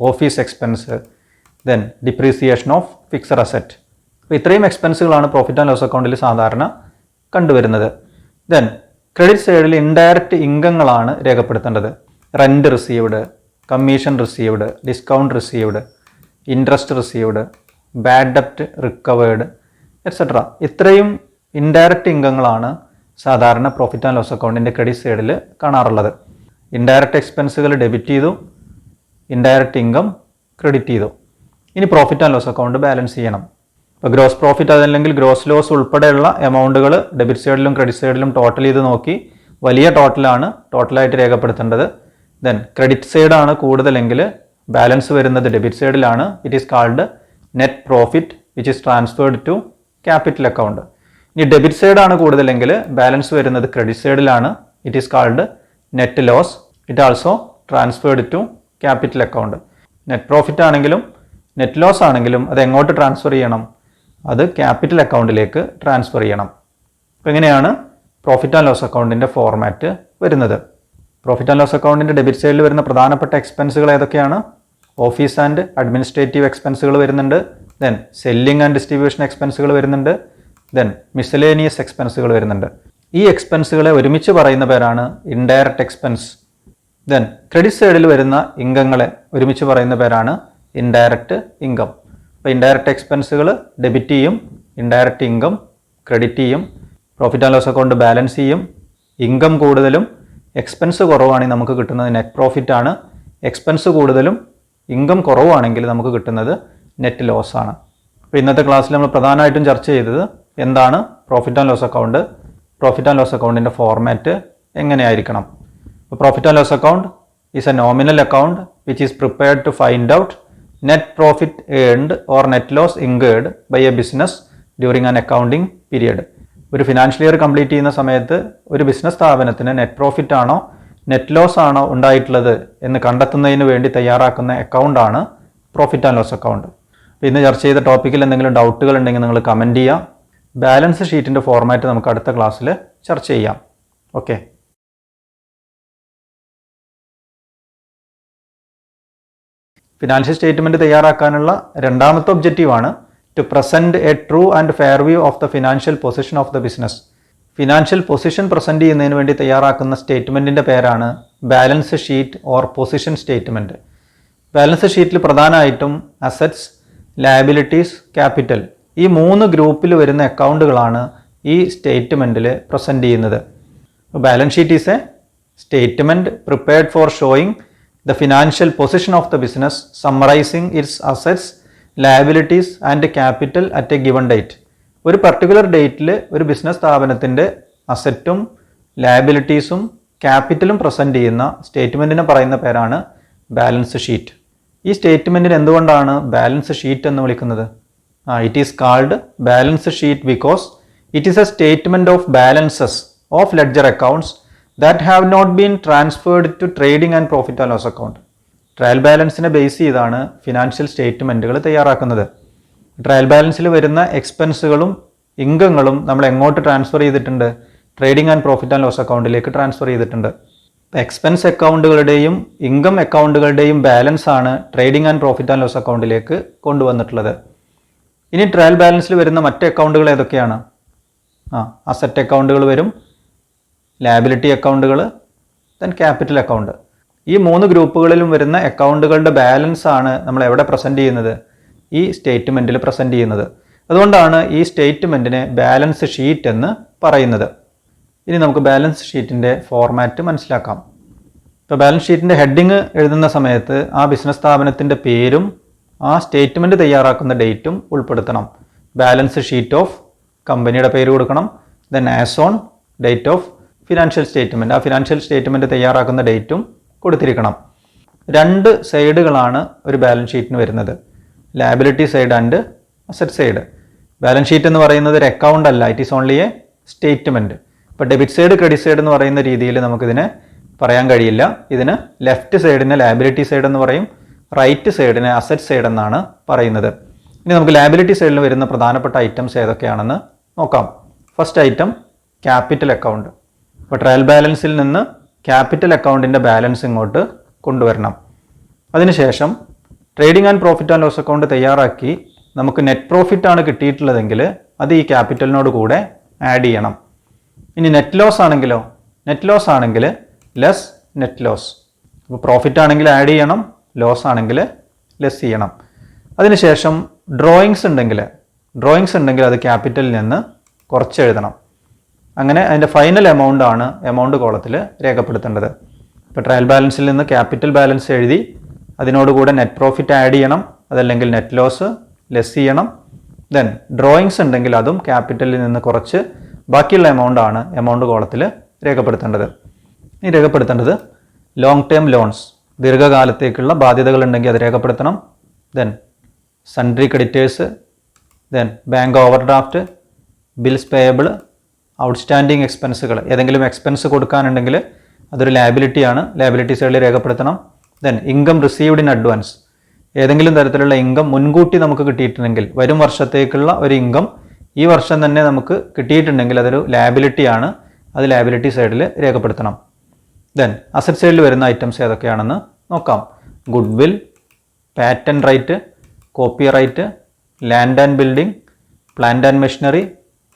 office expense, then depreciation of fixed asset. അപ്പോൾ ഇത്രയും എക്സ്പെൻസുകളാണ് പ്രോഫിറ്റ് ആൻഡ് ലോസ് അക്കൗണ്ടിൽ സാധാരണ കണ്ടുവരുന്നത്. ദെൻ ക്രെഡിറ്റ് സൈഡിൽ ഇൻഡയറക്റ്റ് ഇൻകങ്ങളാണ് രേഖപ്പെടുത്തേണ്ടത്. Rent received, commission received, discount received, interest received, bad ഡെപ്റ്റ് റിക്കവേർഡ്, എക്സെട്ര. ഇത്രയും ഇൻഡയറക്റ്റ് ഇൻകങ്ങളാണ് സാധാരണ പ്രോഫിറ്റ് ആൻഡ് ലോസ് അക്കൗണ്ടിൻ്റെ ക്രെഡിറ്റ് സൈഡിൽ കാണാറുള്ളത്. ഇൻഡയറക്റ്റ് എക്സ്പെൻസുകൾ ഡെബിറ്റ് ചെയ്തു, ഇൻഡയറക്റ്റ് ഇൻകം ക്രെഡിറ്റ് ചെയ്തു. ഇനി profit and loss account balance ചെയ്യണം. ഇപ്പോൾ ഗ്രോസ് പ്രോഫിറ്റ് അതല്ലെങ്കിൽ ഗ്രോസ് ലോസ് ഉൾപ്പെടെയുള്ള എമൗണ്ടുകൾ ഡെബിറ്റ് സൈഡിലും ക്രെഡിറ്റ് സൈഡിലും ടോട്ടൽ ചെയ്ത് നോക്കി വലിയ ടോട്ടലാണ് ടോട്ടലായിട്ട് രേഖപ്പെടുത്തേണ്ടത്. ദെൻ ക്രെഡിറ്റ് സൈഡാണ് കൂടുതലെങ്കിൽ ബാലൻസ് വരുന്നത് ഡെബിറ്റ് സൈഡിലാണ്. It is called net profit which is transferred to capital account. ഇനി ഡെബിറ്റ് സൈഡാണ് കൂടുതലെങ്കിൽ ബാലൻസ് വരുന്നത് ക്രെഡിറ്റ് സൈഡിലാണ്. It is called net loss. It also transferred to capital account. Net profit ആണെങ്കിലും നെറ്റ് ലോസ് ആണെങ്കിലും അത് എങ്ങോട്ട് ട്രാൻസ്ഫർ ചെയ്യണം? അത് ക്യാപിറ്റൽ അക്കൗണ്ടിലേക്ക് ട്രാൻസ്ഫർ ചെയ്യണം. അപ്പോൾ എങ്ങനെയാണ് പ്രോഫിറ്റ് ആൻഡ് ലോസ് അക്കൗണ്ടിൻ്റെ ഫോർമാറ്റ് വരുന്നത്? പ്രോഫിറ്റ് ആൻഡ് ലോസ് അക്കൗണ്ടിൻ്റെ ഡെബിറ്റ് സൈഡിൽ വരുന്ന പ്രധാനപ്പെട്ട എക്സ്പെൻസുകൾ ഏതൊക്കെയാണ്? ഓഫീസ് ആൻഡ് അഡ്മിനിസ്ട്രേറ്റീവ് എക്സ്പെൻസുകൾ വരുന്നുണ്ട്. ദെൻ സെല്ലിംഗ് ആൻഡ് ഡിസ്ട്രിബ്യൂഷൻ എക്സ്പെൻസുകൾ വരുന്നുണ്ട്. ദെൻ മിസലേനിയസ് എക്സ്പെൻസുകൾ വരുന്നുണ്ട്. ഈ എക്സ്പെൻസുകളെ ഒരുമിച്ച് പറയുന്ന പേരാണ് ഇൻഡയറക്റ്റ് എക്സ്പെൻസ്. ദെൻ ക്രെഡിറ്റ് സൈഡിൽ വരുന്ന ഇൻകങ്ങളെ ഒരുമിച്ച് പറയുന്ന പേരാണ് ഇൻഡയറക്റ്റ് ഇൻകം. അപ്പോൾ ഇൻഡയറക്റ്റ് എക്സ്പെൻസുകൾ ഡെബിറ്റ് ചെയ്യും, ഇൻഡയറക്റ്റ് ഇൻകം ക്രെഡിറ്റ് ചെയ്യും, profit and loss account balance ചെയ്യും. ഇൻകം കൂടുതലും എക്സ്പെൻസ് കുറവാണെങ്കിൽ നമുക്ക് കിട്ടുന്നത് നെറ്റ് പ്രോഫിറ്റ് ആണ്. എക്സ്പെൻസ് കൂടുതലും ഇൻകം കുറവാണെങ്കിൽ നമുക്ക് കിട്ടുന്നത് നെറ്റ് ലോസ് ആണ്. അപ്പോൾ ഇന്നത്തെ ക്ലാസ്സിൽ നമ്മൾ പ്രധാനമായിട്ടും ചർച്ച ചെയ്തത് എന്താണ് profit and loss account, profit and loss അക്കൗണ്ടിൻ്റെ ഫോർമാറ്റ് എങ്ങനെയായിരിക്കണം. അപ്പോൾ profit and loss account is a nominal account which is prepared to find out net profit earned or net loss incurred by a business during an accounting period. ഒരു financial year complete ചെയ്യുന്ന സമയത്ത് ഒരു business സ്ഥാപനത്തിന് net profit ആണോ net loss ആണോ ഉണ്ടായിട്ടുള്ളത് എന്ന് കണ്ടെത്തുന്നതിന് വേണ്ടി തയ്യാറാക്കുന്ന അക്കൗണ്ടാണ് പ്രോഫിറ്റ് ആൻഡ് ലോസ് അക്കൗണ്ട്. അപ്പോൾ ഇന്ന് ചർച്ച ചെയ്ത ടോപ്പിക്കിൽ എന്തെങ്കിലും ഡൗട്ടുകൾ ഉണ്ടെങ്കിൽ നിങ്ങൾ കമൻറ്റ് ചെയ്യുക. ബാലൻസ് ഷീറ്റിൻ്റെ ഫോർമാറ്റ് നമുക്ക് അടുത്ത ക്ലാസ്സിൽ ചർച്ച ചെയ്യാം. ഓക്കെ. ഫിനാൻഷ്യൽ സ്റ്റേറ്റ്മെൻറ്റ് തയ്യാറാക്കാനുള്ള രണ്ടാമത്തെ ഒബ്ജക്റ്റീവാണ് to present a true and fair view of the financial position of the business. Financial position present ചെയ്യുന്നതിന് വേണ്ടി തയ്യാറാക്കുന്ന സ്റ്റേറ്റ്മെൻറ്റിൻ്റെ പേരാണ് balance sheet or position statement. Balance ഷീറ്റിൽ പ്രധാനമായിട്ടും അസറ്റ്സ്, ലയബിലിറ്റീസ്, ക്യാപിറ്റൽ ഈ 3 ഗ്രൂപ്പിൽ വരുന്ന അക്കൗണ്ടുകളാണ് ഈ സ്റ്റേറ്റ്മെൻറ്റിൽ പ്രസൻറ്റ് ചെയ്യുന്നത്. Balance sheet is A statement prepared for showing the financial position of the business, summarizing its assets, liabilities and capital at a given date. ഒരു particular ഡേറ്റിൽ ഒരു business സ്ഥാപനത്തിൻ്റെ അസറ്റും ലയബിലിറ്റീസും ക്യാപിറ്റലും പ്രസൻറ്റ് ചെയ്യുന്ന സ്റ്റേറ്റ്മെൻറ്റിനെ പറയുന്ന പേരാണ് ബാലൻസ് ഷീറ്റ്. ഈ സ്റ്റേറ്റ്മെൻറ്റിന് എന്തുകൊണ്ടാണ് ബാലൻസ് ഷീറ്റ് എന്ന് വിളിക്കുന്നത്? It is called balance sheet because it is A statement of balances of ledger accounts that have not been transferred to trading and profit and loss account. Trial ബാലൻസിനെ base ചെയ്താണ് financial സ്റ്റേറ്റ്മെൻറ്റുകൾ തയ്യാറാക്കുന്നത്. Trial ബാലൻസിൽ വരുന്ന എക്സ്പെൻസുകളും ഇൻകങ്ങളും നമ്മൾ എങ്ങോട്ട് transfer ചെയ്തിട്ടുണ്ട്? Trading and profit and loss അക്കൗണ്ടിലേക്ക് transfer ചെയ്തിട്ടുണ്ട്. എക്സ്പെൻസ് അക്കൗണ്ടുകളുടെയും ഇൻകം അക്കൗണ്ടുകളുടെയും ബാലൻസ് ആണ് trading and profit and loss അക്കൗണ്ടിലേക്ക് കൊണ്ടുവന്നിട്ടുള്ളത്. ഇനി ട്രയൽ ബാലൻസിൽ വരുന്ന മറ്റ് അക്കൗണ്ടുകൾ ഏതൊക്കെയാണ്? അസറ്റ് അക്കൗണ്ടുകൾ വരും, ലയബിലിറ്റി അക്കൗണ്ടുകൾ, ദെൻ ക്യാപിറ്റൽ അക്കൗണ്ട്. ഈ 3 ഗ്രൂപ്പുകളിലും വരുന്ന അക്കൗണ്ടുകളുടെ ബാലൻസ് ആണ് നമ്മൾ എവിടെ പ്രസൻറ്റ് ചെയ്യുന്നത്? ഈ സ്റ്റേറ്റ്മെൻറ്റിൽ പ്രസൻറ്റ് ചെയ്യുന്നത്. അതുകൊണ്ടാണ് ഈ സ്റ്റേറ്റ്മെൻറ്റിനെ ബാലൻസ് ഷീറ്റ് എന്ന് പറയുന്നത്. ഇനി നമുക്ക് ബാലൻസ് ഷീറ്റിൻ്റെ ഫോർമാറ്റ് മനസ്സിലാക്കാം. ഇപ്പോൾ ബാലൻസ് ഷീറ്റിൻ്റെ ഹെഡിങ് എഴുതുന്ന സമയത്ത് ആ ബിസിനസ് സ്ഥാപനത്തിൻ്റെ പേരും ആ സ്റ്റേറ്റ്മെൻറ്റ് തയ്യാറാക്കുന്ന ഡേറ്റും ഉൾപ്പെടുത്തണം. ബാലൻസ് ഷീറ്റ് ഓഫ് കമ്പനിയുടെ പേര് കൊടുക്കണം. Then as on date of financial statement, ആ ഫിനാൻഷ്യൽ സ്റ്റേറ്റ്മെൻറ്റ് തയ്യാറാക്കുന്ന ഡേറ്റും കൊടുത്തിരിക്കണം. 2 സൈഡുകളാണ് ഒരു ബാലൻസ് ഷീറ്റിന് വരുന്നത്, liability side and asset side. Balance sheet എന്ന് പറയുന്നത് ഒരു അക്കൗണ്ട് അല്ല, it is only A statement. ഇപ്പോൾ ഡെബിറ്റ് സൈഡ് ക്രെഡിറ്റ് സൈഡ് എന്ന് പറയുന്ന രീതിയിൽ നമുക്കിതിനെ പറയാൻ കഴിയില്ല. ഇതിന് ലെഫ്റ്റ് സൈഡിനെ ലയബിലിറ്റി സൈഡ് എന്ന് പറയും, റൈറ്റ് സൈഡിനെ അസറ്റ് സൈഡ് എന്നാണ് പറയുന്നത്. ഇനി നമുക്ക് ലയബിലിറ്റി സൈഡിൽ വരുന്ന പ്രധാനപ്പെട്ട ഐറ്റംസ് ഏതൊക്കെയാണെന്ന് നോക്കാം. First item capital account. ഇപ്പോൾ ട്രയൽ ബാലൻസിൽ നിന്ന് ക്യാപിറ്റൽ അക്കൗണ്ടിൻ്റെ ബാലൻസ് ഇങ്ങോട്ട് കൊണ്ടുവരണം. അതിനുശേഷം trading and profit and loss account തയ്യാറാക്കി നമുക്ക് നെറ്റ് പ്രോഫിറ്റ് ആണ് കിട്ടിയിട്ടുള്ളതെങ്കിൽ അത് ഈ ക്യാപിറ്റലിനോട് കൂടെ ആഡ് ചെയ്യണം. ഇനി നെറ്റ് ലോസ് ആണെങ്കിലോ? നെറ്റ് ലോസ് ആണെങ്കിൽ ലെസ് നെറ്റ് ലോസ്. അപ്പോൾ പ്രോഫിറ്റ് ആണെങ്കിൽ ആഡ് ചെയ്യണം, ലോസ് ആണെങ്കിൽ ലെസ് ചെയ്യണം. അതിനുശേഷം ഡ്രോയിങ്സ് ഉണ്ടെങ്കിൽ അത് ക്യാപിറ്റലിൽ നിന്ന് കുറച്ച് എഴുതണം. അങ്ങനെ അതിൻ്റെ ഫൈനൽ എമൗണ്ട് ആണ് എമൗണ്ട് കോളത്തിൽ രേഖപ്പെടുത്തേണ്ടത്. ഇപ്പോൾ ട്രയൽ ബാലൻസിൽ നിന്ന് ക്യാപിറ്റൽ ബാലൻസ് എഴുതി അതിനോടുകൂടെ നെറ്റ് പ്രോഫിറ്റ് ആഡ് ചെയ്യണം, അതല്ലെങ്കിൽ നെറ്റ് ലോസ് ലെസ് ചെയ്യണം. ദെൻ ഡ്രോയിങ്സ് ഉണ്ടെങ്കിൽ അതും ക്യാപിറ്റലിൽ നിന്ന് കുറച്ച് ബാക്കിയുള്ള എമൗണ്ട് ആണ് എമൗണ്ട് കോളത്തിൽ രേഖപ്പെടുത്തേണ്ടത്. ഇനി രേഖപ്പെടുത്തേണ്ടത് ലോങ് ടേം ലോൺസ്, ദീർഘകാലത്തേക്കുള്ള ബാധ്യതകൾ ഉണ്ടെങ്കിൽ അത് രേഖപ്പെടുത്തണം. Then sundry creditors, then bank overdraft, bills payable, outstanding എക്സ്പെൻസുകൾ, ഏതെങ്കിലും എക്സ്പെൻസ് കൊടുക്കാനുണ്ടെങ്കിൽ അതൊരു ലയബിലിറ്റിയാണ്, ലയബിലിറ്റി സൈഡിൽ രേഖപ്പെടുത്തണം. Then income received in advance, ഏതെങ്കിലും തരത്തിലുള്ള ഇൻകം മുൻകൂട്ടി നമുക്ക് കിട്ടിയിട്ടുണ്ടെങ്കിൽ, വരും വർഷത്തേക്കുള്ള ഒരു ഇൻകം ഈ വർഷം തന്നെ നമുക്ക് കിട്ടിയിട്ടുണ്ടെങ്കിൽ അതൊരു ലയബിലിറ്റിയാണ്, അത് ലയബിലിറ്റി സൈഡിൽ രേഖപ്പെടുത്തണം. ദെൻ അസറ്റ് സൈഡിൽ വരുന്ന ഐറ്റംസ് ഏതൊക്കെയാണെന്ന് നോക്കാം. Goodwill, patent right, copyright, land and building, plant and machinery,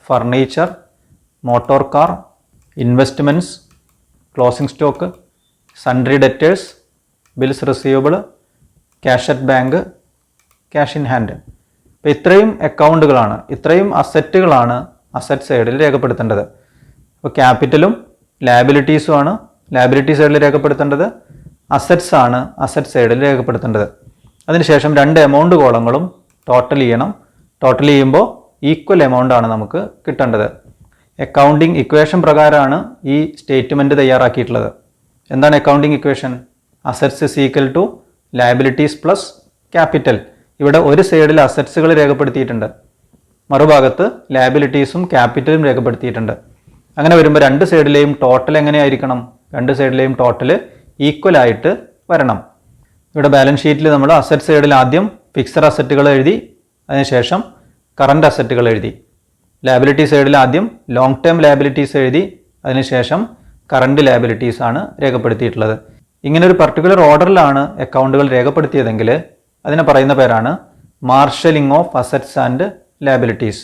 furniture, motor car, investments, closing stock, sundry debtors, bills receivable, cash at bank, cash in hand. ഇപ്പോൾ ഇത്രയും അക്കൗണ്ടുകളാണ്, ഇത്രയും അസറ്റുകളാണ് asset സൈഡിൽ രേഖപ്പെടുത്തേണ്ടത്. അപ്പോൾ ക്യാപിറ്റലും ലയബിലിറ്റീസും ആണ് ലയബിലിറ്റി സൈഡിൽ രേഖപ്പെടുത്തേണ്ടത്, assets ആണ് asset സൈഡിൽ രേഖപ്പെടുത്തേണ്ടത്. അതിനുശേഷം 2 എമൗണ്ട് കോളങ്ങളും ടോട്ടൽ ചെയ്യണം. ടോട്ടൽ ചെയ്യുമ്പോൾ ഈക്വൽ എമൗണ്ട് ആണ് നമുക്ക് കിട്ടേണ്ടത്. അക്കൗണ്ടിങ് ഇക്വേഷൻ പ്രകാരമാണ് ഈ സ്റ്റേറ്റ്മെൻറ്റ് തയ്യാറാക്കിയിട്ടുള്ളത്. എന്താണ് accounting equation? Assets is equal to liabilities plus capital. ഇവിടെ ഒരു സൈഡിൽ അസറ്റ്സുകൾ രേഖപ്പെടുത്തിയിട്ടുണ്ട്, മറുഭാഗത്ത് ലയബിലിറ്റീസും ക്യാപിറ്റലും രേഖപ്പെടുത്തിയിട്ടുണ്ട്. അങ്ങനെ വരുമ്പോൾ 2 സൈഡിലെയും ടോട്ടൽ എങ്ങനെയായിരിക്കണം? 2 സൈഡിലെയും ടോട്ടൽ ഈക്വൽ ആയിട്ട് വരണം. ഇവിടെ ബാലൻസ് ഷീറ്റിൽ നമ്മൾ അസറ്റ് സൈഡിൽ ആദ്യം ഫിക്സഡ് അസറ്റുകൾ എഴുതി, അതിനുശേഷം കറണ്ട് അസറ്റുകൾ എഴുതി. ലയബിലിറ്റി സൈഡിൽ ആദ്യം ലോങ് ടേം ലയബിലിറ്റീസ് എഴുതി, അതിനുശേഷം കറണ്ട് ലയബിലിറ്റീസ് ആണ് രേഖപ്പെടുത്തിയിട്ടുള്ളത്. ഇങ്ങനെ ഒരു പർട്ടിക്കുലർ ഓർഡറിലാണ് അക്കൗണ്ടുകൾ രേഖപ്പെടുത്തിയതെങ്കിൽ അതിനെ പറയുന്ന പേരാണ് marshalling of assets and liabilities.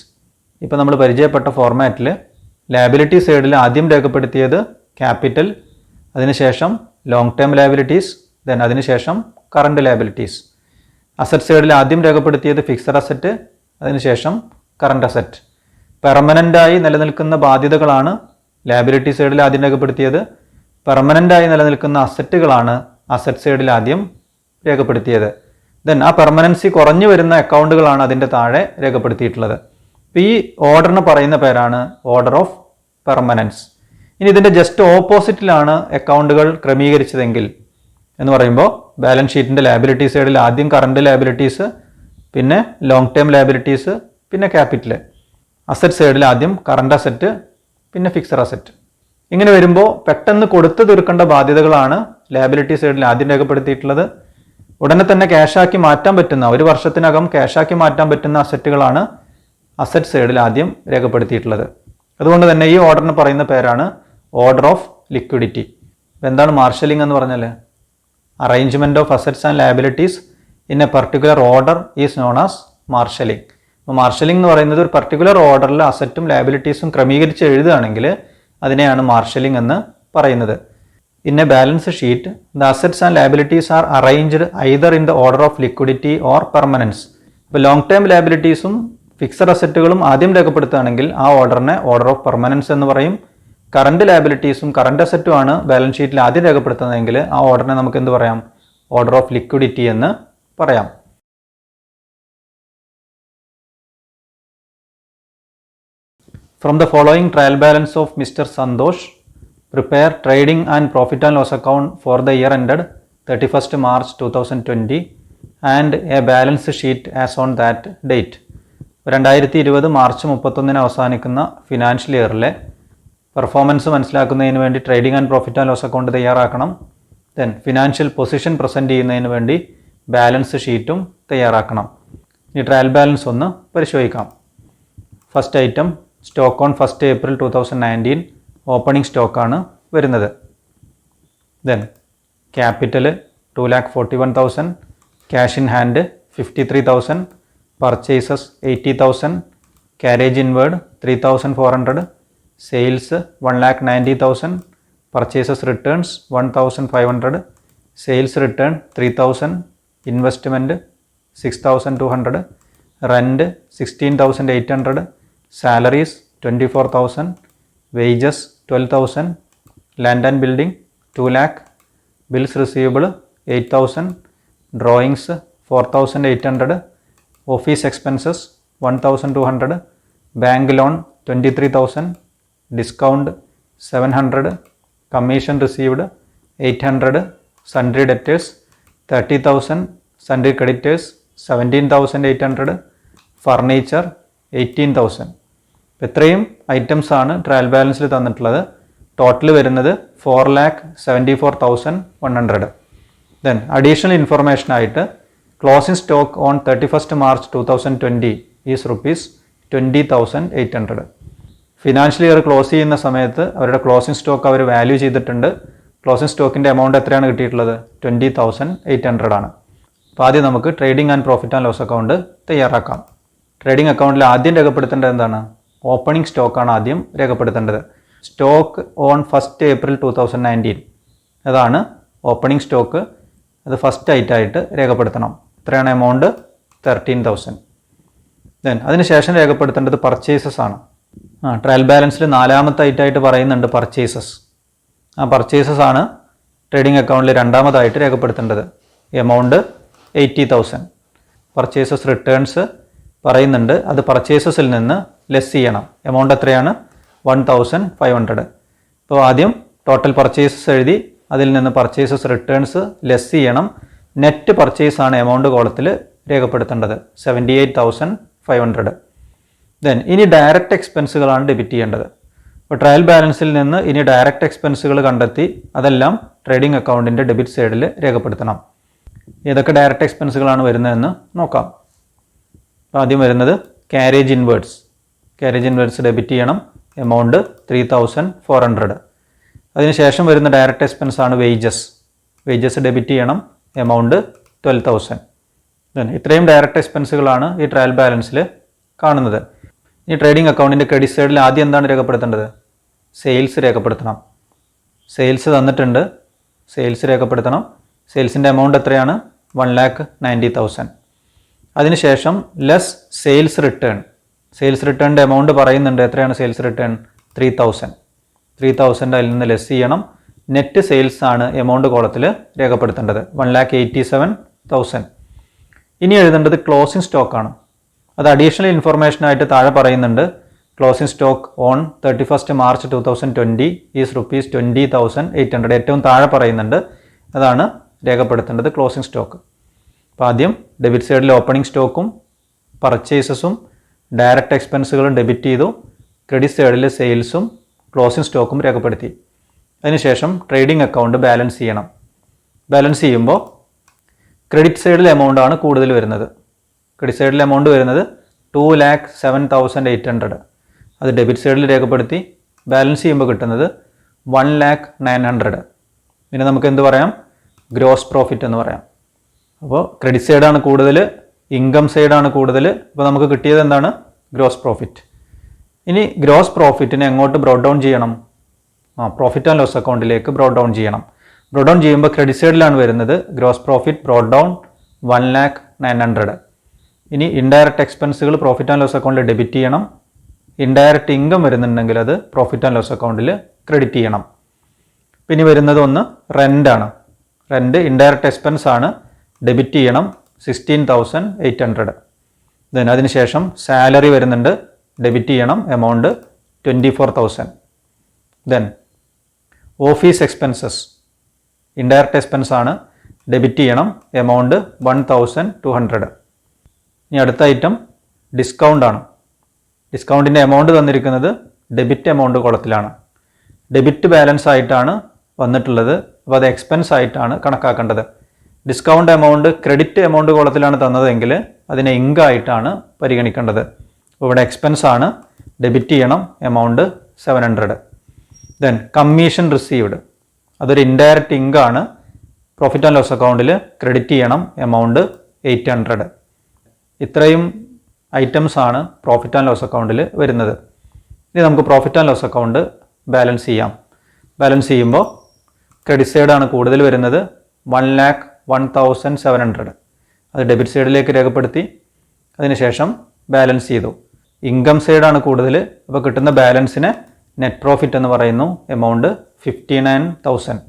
ഇപ്പോൾ നമ്മൾ പരിചയപ്പെട്ട ഫോർമാറ്റിൽ ലയബിലിറ്റി സൈഡിൽ ആദ്യം രേഖപ്പെടുത്തിയത് ക്യാപിറ്റൽ, അതിനുശേഷം ലോങ് ടേം ലയബിലിറ്റീസ്, ദെൻ അതിനുശേഷം കറണ്ട് ലയബിലിറ്റീസ്. അസറ്റ് സൈഡിൽ ആദ്യം രേഖപ്പെടുത്തിയത് ഫിക്സഡ് അസറ്റ്, അതിനുശേഷം കറണ്ട് അസറ്റ്. പെർമനൻ്റായി നിലനിൽക്കുന്ന ബാധ്യതകളാണ് ലയബിലിറ്റി സൈഡിൽ ആദ്യം രേഖപ്പെടുത്തിയത്. പെർമനൻ്റായി നിലനിൽക്കുന്ന അസറ്റുകളാണ് അസറ്റ് സൈഡിൽ ആദ്യം രേഖപ്പെടുത്തിയത്. ദെൻ ആ പെർമനൻസി കുറഞ്ഞു വരുന്ന അക്കൗണ്ടുകളാണ് അതിൻ്റെ താഴെ രേഖപ്പെടുത്തിയിട്ടുള്ളത്. ഈ ഓർഡറിന് പറയുന്ന പേരാണ് ഓർഡർ ഓഫ് പെർമനൻസ്. ഇനി ഇതിൻ്റെ ജസ്റ്റ് ഓപ്പോസിറ്റിലാണ് അക്കൗണ്ടുകൾ ക്രമീകരിച്ചതെങ്കിൽ എന്ന് പറയുമ്പോൾ ബാലൻസ് ഷീറ്റിൻ്റെ ലയബിലിറ്റി സൈഡിൽ ആദ്യം കറണ്ട് ലയബിലിറ്റീസ്, പിന്നെ ലോങ് ടേം ലയബിലിറ്റീസ്, പിന്നെ ക്യാപിറ്റൽ. അസറ്റ് സൈഡിൽ ആദ്യം കറണ്ട് അസറ്റ്, പിന്നെ ഫിക്സഡ് അസറ്റ്. ഇങ്ങനെ വരുമ്പോൾ പെട്ടെന്ന് കൊടുത്തു തീർക്കേണ്ട ബാധ്യതകളാണ് ലയബിലിറ്റി സൈഡിൽ ആദ്യം രേഖപ്പെടുത്തിയിട്ടുള്ളത്. ഉടനെ തന്നെ ക്യാഷാക്കി മാറ്റാൻ പറ്റുന്ന, ഒരു വർഷത്തിനകം ക്യാഷാക്കി മാറ്റാൻ പറ്റുന്ന അസറ്റുകളാണ് അസറ്റ് സൈഡിൽ ആദ്യം രേഖപ്പെടുത്തിയിട്ടുള്ളത്. അതുകൊണ്ട് തന്നെ ഈ ഓർഡറിന് പറയുന്ന പേരാണ് ഓർഡർ ഓഫ് ലിക്വിഡിറ്റി. എന്താണ് മാർഷലിംഗ് എന്ന് പറഞ്ഞാൽ? Arrangement of assets and liabilities in A particular order is known as marshalling. അപ്പോൾ മാർഷലിംഗ് എന്ന് പറയുന്നത് ഒരു പർട്ടിക്കുലർ ഓർഡറിൽ അസറ്റും ലയബിലിറ്റീസും ക്രമീകരിച്ച് എഴുതുകയാണെങ്കിൽ അതിനെയാണ് മാർഷലിംഗ് എന്ന് പറയുന്നത്. In A balance sheet the assets and liabilities R arranged either in the order of liquidity or permanence. ഇപ്പോൾ ലോങ് ടേം ലയബിലിറ്റീസും ഫിക്സഡ് അസറ്റുകളും ആദ്യം രേഖപ്പെടുത്തുകയാണെങ്കിൽ ആ ഓർഡറിനെ ഓർഡർ ഓഫ് പെർമനൻസ് എന്ന് പറയും. കറണ്ട് ലയബിലിറ്റീസും കറണ്ട് അസറ്റുമാണ് ബാലൻസ് ഷീറ്റിൽ ആദ്യം രേഖപ്പെടുത്തുന്നതെങ്കിൽ ആ ഓർഡറിനെ നമുക്ക് എന്ത് പറയാം? ഓർഡർ ഓഫ് ലിക്വിഡിറ്റി എന്ന് പറയാം. From the following trial balance of Mr. Santosh, prepare trading and profit and loss account for the year ended 31st March 2020 and a balance sheet as on that date. 2020 March 31 അവസാനിക്കുന്ന financial ഇയറിലെ performance മനസ്സിലാക്കുന്നതിന് വേണ്ടി trading and profit and loss account തയ്യാറാക്കണം. Then financial position present ചെയ്യുന്നതിന് വേണ്ടി balance ഷീറ്റും തയ്യാറാക്കണം. ഈ ട്രയൽ ബാലൻസ് ഒന്ന് പരിശോധിക്കാം. First item stock on 1st April 2019 opening സ്റ്റോക്കാണ് വരുന്നത്. Then capital 2,41,000, cash in hand 53,000, purchases 80,000, carriage inward 3,400, sales 1,90,000, purchases returns 1,500, sales return 3,000, investment 6,200, rent 16,800, salaries 24,000, wages 12,000, land and building 2 lakh, bills receivable 8,000, drawings 4,800, office expenses 1,200, bank loan 23,000, discount 700, commission received 800, sundry debtors 30,000, sundry creditors 17,800, furniture 18,000. ഇത്രയും items ആണ് trial ബാലൻസിൽ തന്നിട്ടുള്ളത്. Total വരുന്നത് 4,74,100. Then additional information ആയിട്ട് closing stock on 31st March 2020 is ₹20,800. Financial year close ചെയ്യുന്ന സമയത്ത് അവരുടെ closing stock അവർ value ചെയ്തിട്ടുണ്ട്. ക്ലോസിംഗ് സ്റ്റോക്കിൻ്റെ എമൗണ്ട് എത്രയാണ് കിട്ടിയിട്ടുള്ളത്? 20,800 ആണ്. അപ്പോൾ ആദ്യം നമുക്ക് trading and profit and loss account തയ്യാറാക്കാം. ട്രേഡിംഗ് അക്കൗണ്ടിൽ ആദ്യം രേഖപ്പെടുത്തേണ്ടത് എന്താണ്? ഓപ്പണിംഗ് സ്റ്റോക്കാണ് ആദ്യം രേഖപ്പെടുത്തേണ്ടത്. സ്റ്റോക്ക് ഓൺ 1st April 2019 അതാണ് ഓപ്പണിംഗ് സ്റ്റോക്ക്. അത് ഫസ്റ്റ് ഐറ്റായിട്ട് രേഖപ്പെടുത്തണം. എത്രയാണ് എമൗണ്ട്? 13,000. ദെൻ അതിനുശേഷം രേഖപ്പെടുത്തേണ്ടത് പർച്ചേസസ് ആണ്. ട്രയൽ ബാലൻസിൽ 4ാമത്തെ ഐറ്റായിട്ട് പറയുന്നുണ്ട് പർച്ചേസസ്. ആ പർച്ചേസസ് ആണ് ട്രേഡിംഗ് അക്കൗണ്ടിൽ 2ാമതായിട്ട് രേഖപ്പെടുത്തേണ്ടത്. എമൗണ്ട് 80,000. പർച്ചേസസ് റിട്ടേൺസ് പറയുന്നുണ്ട്, അത് പർച്ചേസസിൽ നിന്ന് ലെസ് ചെയ്യണം. എമൗണ്ട് എത്രയാണ്? 1,500. അപ്പോൾ ആദ്യം ടോട്ടൽ പർച്ചേസസ് എഴുതി അതിൽ നിന്ന് പർച്ചേസസ് റിട്ടേൺസ് ലെസ് ചെയ്യണം. നെറ്റ് പർച്ചേസ് ആണ് എമൗണ്ട് കോളത്തിൽ രേഖപ്പെടുത്തേണ്ടത് 78,500. ദെൻ ഇനി ഡയറക്റ്റ് എക്സ്പെൻസുകളാണ് ഡെബിറ്റ് ചെയ്യേണ്ടത്. അപ്പോൾ ട്രയൽ ബാലൻസിൽ നിന്ന് ഇനി ഡയറക്റ്റ് എക്സ്പെൻസുകൾ കണ്ടെത്തി അതെല്ലാം ട്രേഡിംഗ് അക്കൗണ്ടിൻ്റെ ഡെബിറ്റ് സൈഡിൽ രേഖപ്പെടുത്തണം. ഏതൊക്കെ ഡയറക്റ്റ് എക്സ്പെൻസുകളാണ് വരുന്നതെന്ന് നോക്കാം. ആദ്യം വരുന്നത് carriage inwards. Carriage inwards debit ചെയ്യണം. എമൗണ്ട് 3,400. അതിനുശേഷം വരുന്ന ഡയറക്റ്റ് എക്സ്പെൻസ് ആണ് വേജസ്. വേജസ് ഡെബിറ്റ് ചെയ്യണം. എമൗണ്ട് 12,000. ഇത്രയും ഡയറക്റ്റ് എക്സ്പെൻസുകളാണ് ഈ ട്രയൽ ബാലൻസിൽ കാണുന്നത്. ഈ ട്രേഡിംഗ് അക്കൗണ്ടിൻ്റെ ക്രെഡിറ്റ് സൈഡിൽ ആദ്യം എന്താണ് രേഖപ്പെടുത്തേണ്ടത്? സെയിൽസ് രേഖപ്പെടുത്തണം. സെയിൽസ് തന്നിട്ടുണ്ട്, സെയിൽസ് രേഖപ്പെടുത്തണം. സെയിൽസിൻ്റെ എമൗണ്ട് എത്രയാണ്? 1,90,000. അതിനുശേഷം ലെസ് സെയിൽസ് റിട്ടേൺ. സെയിൽസ് റിട്ടേണിൻ്റെ എമൗണ്ട് പറയുന്നുണ്ട്. എത്രയാണ് സെയിൽസ് റിട്ടേൺ? 3,000. 3,000 അതിൽ നിന്ന് ലെസ് ചെയ്യണം. നെറ്റ് സെയിൽസ് ആണ് എമൗണ്ട് കോളത്തിൽ രേഖപ്പെടുത്തേണ്ടത് 1,87,000. ഇനി എഴുതേണ്ടത് ക്ലോസിംഗ് സ്റ്റോക്കാണ്. അത് അഡീഷണൽ ഇൻഫർമേഷനായിട്ട് താഴെ പറയുന്നുണ്ട്. Closing stock on 31st March 2020 is ₹20,800. ഏറ്റവും താഴെ പറയുന്നുണ്ട്. അതാണ് രേഖപ്പെടുത്തേണ്ടത് ക്ലോസിംഗ് സ്റ്റോക്ക്. അപ്പോൾ ആദ്യം ഡെബിറ്റ് സൈഡിൽ ഓപ്പണിംഗ് സ്റ്റോക്കും പർച്ചേസസും ഡയറക്റ്റ് എക്സ്പെൻസുകളും ഡെബിറ്റ് ചെയ്തു. ക്രെഡിറ്റ് സൈഡിൽ സെയിൽസും ക്ലോസിംഗ് സ്റ്റോക്കും രേഖപ്പെടുത്തി. അതിനുശേഷം ട്രേഡിംഗ് അക്കൗണ്ട് ബാലൻസ് ചെയ്യണം. ബാലൻസ് ചെയ്യുമ്പോൾ ക്രെഡിറ്റ് സൈഡിൽ എമൗണ്ട് ആണ് കൂടുതൽ വരുന്നത്. ക്രെഡിറ്റ് സൈഡിൽ എമൗണ്ട് വരുന്നത് 2,07,800. അത് ഡെബിറ്റ് സൈഡിൽ രേഖപ്പെടുത്തി. ബാലൻസ് ചെയ്യുമ്പോൾ കിട്ടുന്നത് 1,09,00,000. പിന്നെ നമുക്ക് എന്ത് പറയാം? ഗ്രോസ് പ്രോഫിറ്റ് എന്ന് പറയാം. അപ്പോൾ ക്രെഡിറ്റ് സൈഡാണ് കൂടുതൽ, ഇൻകം സൈഡാണ് കൂടുതൽ. അപ്പോൾ നമുക്ക് കിട്ടിയത് എന്താണ്? Gross profit. ഇനി ഗ്രോസ് പ്രോഫിറ്റിനെ എങ്ങോട്ട് ബ്രോഡ് ഡൗൺ ചെയ്യണം? പ്രോഫിറ്റ് ആൻഡ് ലോസ് അക്കൗണ്ടിലേക്ക് ബ്രോഡ് ഡൗൺ ചെയ്യണം. ബ്രോഡ് ഡൗൺ ചെയ്യുമ്പോൾ ക്രെഡിറ്റ് സൈഡിലാണ് വരുന്നത്. Gross profit broad down 1,09,00,000. ഇനി ഇൻഡയറക്റ്റ് എക്സ്പെൻസുകൾ പ്രോഫിറ്റ് ആൻഡ് ലോസ് അക്കൗണ്ടിൽ ഡെബിറ്റ് ചെയ്യണം. ഇൻഡയറക്റ്റ് ഇൻകം വരുന്നുണ്ടെങ്കിൽ അത് പ്രോഫിറ്റ് ആൻഡ് ലോസ് അക്കൗണ്ടിൽ ക്രെഡിറ്റ് ചെയ്യണം. പിന്നെ വരുന്നത് ഒന്ന് റെൻ്റാണ്. റെൻ്റ് ഇൻഡയറക്റ്റ് എക്സ്പെൻസ് ആണ്, ഡെബിറ്റ് ചെയ്യണം 16,800. ദെൻ അതിനുശേഷം സാലറി വരുന്നുണ്ട്, ഡെബിറ്റ് ചെയ്യണം amount 24,000. Then office expenses indirect expense ആണ്, ഡെബിറ്റ് ചെയ്യണം എമൗണ്ട് 1,200. ഇനി അടുത്ത ഐറ്റം ഡിസ്കൗണ്ട് ആണ്. ഡിസ്കൗണ്ടിൻ്റെ എമൗണ്ട് തന്നിരിക്കുന്നത് ഡെബിറ്റ് എമൗണ്ട് കോളത്തിലാണ്. ഡെബിറ്റ് ബാലൻസ് ആയിട്ടാണ് വന്നിട്ടുള്ളത്, അപ്പോൾ അത് എക്സ്പെൻസ് ആയിട്ടാണ് കണക്കാക്കേണ്ടത്. ഡിസ്കൗണ്ട് എമൗണ്ട് ക്രെഡിറ്റ് എമൗണ്ട് കോളത്തിലാണ് തന്നതെങ്കിൽ അതിനെ ഇൻകം ആയിട്ടാണ് പരിഗണിക്കേണ്ടത്. അപ്പോൾ ഇവിടെ എക്സ്പെൻസ് ആണ്, ഡെബിറ്റ് ചെയ്യണം എമൗണ്ട് 700. ദെൻ കമ്മീഷൻ റിസീവ്ഡ്, അതൊരു ഇൻഡയറക്റ്റ് ഇൻകം ആണ്, പ്രോഫിറ്റ് ആൻഡ് ലോസ് അക്കൗണ്ടിൽ ക്രെഡിറ്റ് ചെയ്യണം എമൗണ്ട് 800. ഇത്രയും ഐറ്റംസ് ആണ് പ്രോഫിറ്റ് ആൻഡ് ലോസ് അക്കൗണ്ടിൽ വരുന്നത്. ഇനി നമുക്ക് profit and loss account balance ചെയ്യാം. ബാലൻസ് ചെയ്യുമ്പോൾ ക്രെഡിറ്റ് സൈഡാണ് കൂടുതൽ വരുന്നത്, 1,01,700. അത് ഡെബിറ്റ് സൈഡിലേക്ക് രേഖപ്പെടുത്തി. അതിനുശേഷം ബാലൻസ് ചെയ്തു. ഇൻകം സൈഡാണ് കൂടുതൽ, അപ്പോൾ കിട്ടുന്ന ബാലൻസിനെ നെറ്റ് പ്രോഫിറ്റ് എന്ന് പറയുന്നു. എമൗണ്ട് 59,000.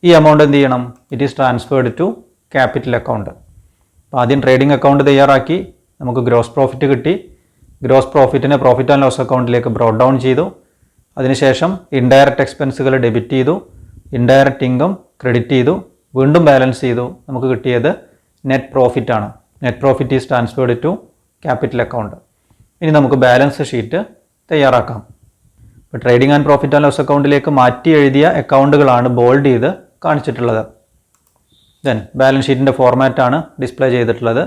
ഈ എമൗണ്ട് എന്ത് ചെയ്യണം? It is transferred to capital account. അപ്പോൾ ആദ്യം ട്രേഡിംഗ് അക്കൗണ്ട് തയ്യാറാക്കി, നമുക്ക് ഗ്രോസ് പ്രോഫിറ്റ് കിട്ടി. ഗ്രോസ് പ്രോഫിറ്റിനെ പ്രോഫിറ്റ് ആൻഡ് ലോസ് അക്കൗണ്ടിലേക്ക് ബ്രോഡ് ഡൗൺ ചെയ്തു. അതിനുശേഷം ഇൻഡയറക്റ്റ് എക്സ്പെൻസുകൾ ഡെബിറ്റ് ചെയ്തു, ഇൻഡയറക്റ്റ് ഇൻകം ക്രെഡിറ്റ് ചെയ്തു, വീണ്ടും ബാലൻസ് ചെയ്തു. നമുക്ക് കിട്ടിയത് നെറ്റ് പ്രോഫിറ്റ് ആണ്. Net profit is transferred to capital account. ഇനി നമുക്ക് ബാലൻസ് ഷീറ്റ് തയ്യാറാക്കാം. ഇപ്പോൾ trading and profit and loss അക്കൗണ്ടിലേക്ക് മാറ്റി എഴുതിയ അക്കൗണ്ടുകളാണ് ബോൾഡ് ചെയ്ത് കാണിച്ചിട്ടുള്ളത്. ദെൻ ബാലൻസ് ഷീറ്റിൻ്റെ ഫോർമാറ്റാണ് ഡിസ്പ്ലേ ചെയ്തിട്ടുള്ളത്.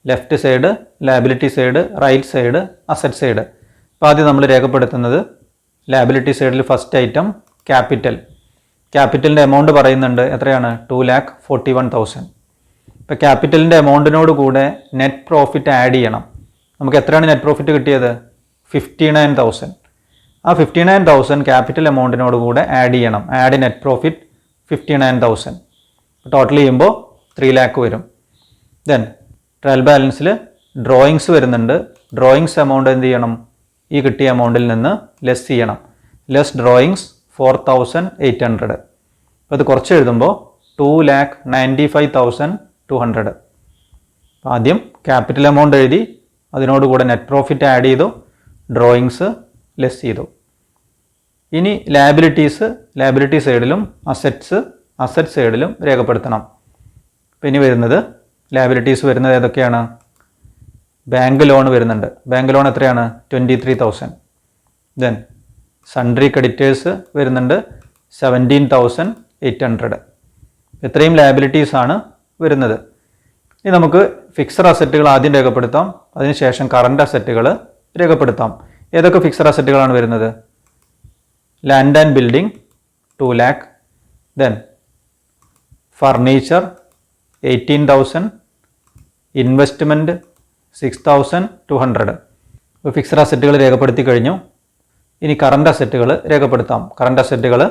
Left side liability side, right side asset side. അപ്പോൾ ആദ്യം നമ്മൾ രേഖപ്പെടുത്തുന്നത് ലയബിലിറ്റി സൈഡിൽ ഫസ്റ്റ് ഐറ്റം ക്യാപിറ്റൽ. ക്യാപിറ്റലിൻ്റെ എമൗണ്ട് പറയുന്നുണ്ട്, എത്രയാണ്? 2,41,000. ഇപ്പോൾ ക്യാപിറ്റലിൻ്റെ എമൗണ്ടിനോട് കൂടെ നെറ്റ് പ്രോഫിറ്റ് ആഡ് ചെയ്യണം. നമുക്ക് എത്രയാണ് നെറ്റ് പ്രോഫിറ്റ് കിട്ടിയത്? 59,000. ആ 59,000 ക്യാപിറ്റൽ എമൗണ്ടിനോട് കൂടെ ആഡ് ചെയ്യണം. Add net profit 59,000. ടോട്ടൽ ചെയ്യുമ്പോൾ 3 lakh വരും. ദെൻ ട്രയൽ ബാലൻസിൽ ഡ്രോയിങ്സ് വരുന്നുണ്ട്. ഡ്രോയിങ്സ് എമൗണ്ട് എന്ത് ചെയ്യണം? ഈ കിട്ടിയ എമൗണ്ടിൽ നിന്ന് ലെസ് ചെയ്യണം. Less drawings 4,800. അപ്പോൾ അത് കുറച്ച് എഴുതുമ്പോൾ 2,95,200. ആദ്യം ക്യാപിറ്റൽ എമൗണ്ട് എഴുതി, അതിനോടുകൂടെ നെറ്റ് പ്രോഫിറ്റ് ആഡ് ചെയ്തു, ഡ്രോയിങ്സ് ലെസ് ചെയ്തു. ഇനി ലയബിലിറ്റി സൈഡിലും അസറ്റ് സൈഡിലും രേഖപ്പെടുത്തണം. അപ്പോൾ ഇനി വരുന്നത് ലയബിലിറ്റീസ് വരുന്നത് ഏതൊക്കെയാണ്? ബാങ്ക് ലോൺ വരുന്നുണ്ട്. ബാങ്ക് ലോൺ എത്രയാണ്? 23,000. ദെൻ സൺട്രി ക്രെഡിറ്റേഴ്സ് വരുന്നുണ്ട് 17,800. ഇത്രയും ലയബിലിറ്റീസ് ആണ് വരുന്നത്. ഇനി നമുക്ക് ഫിക്സഡ് അസറ്റുകൾ ആദ്യം രേഖപ്പെടുത്താം, അതിനുശേഷം കറണ്ട് അസറ്റുകൾ രേഖപ്പെടുത്താം. ഏതൊക്കെ ഫിക്സഡ് അസറ്റുകളാണ് വരുന്നത്? Land and building 2 lakh. Then furniture 18,000. Investment 6,200. ഇപ്പോൾ ഫിക്സഡ് അസറ്റുകൾ രേഖപ്പെടുത്തി കഴിഞ്ഞു. ഇനി കറണ്ട് അസറ്റുകൾ രേഖപ്പെടുത്താം. കറണ്ട് അസറ്റുകൾ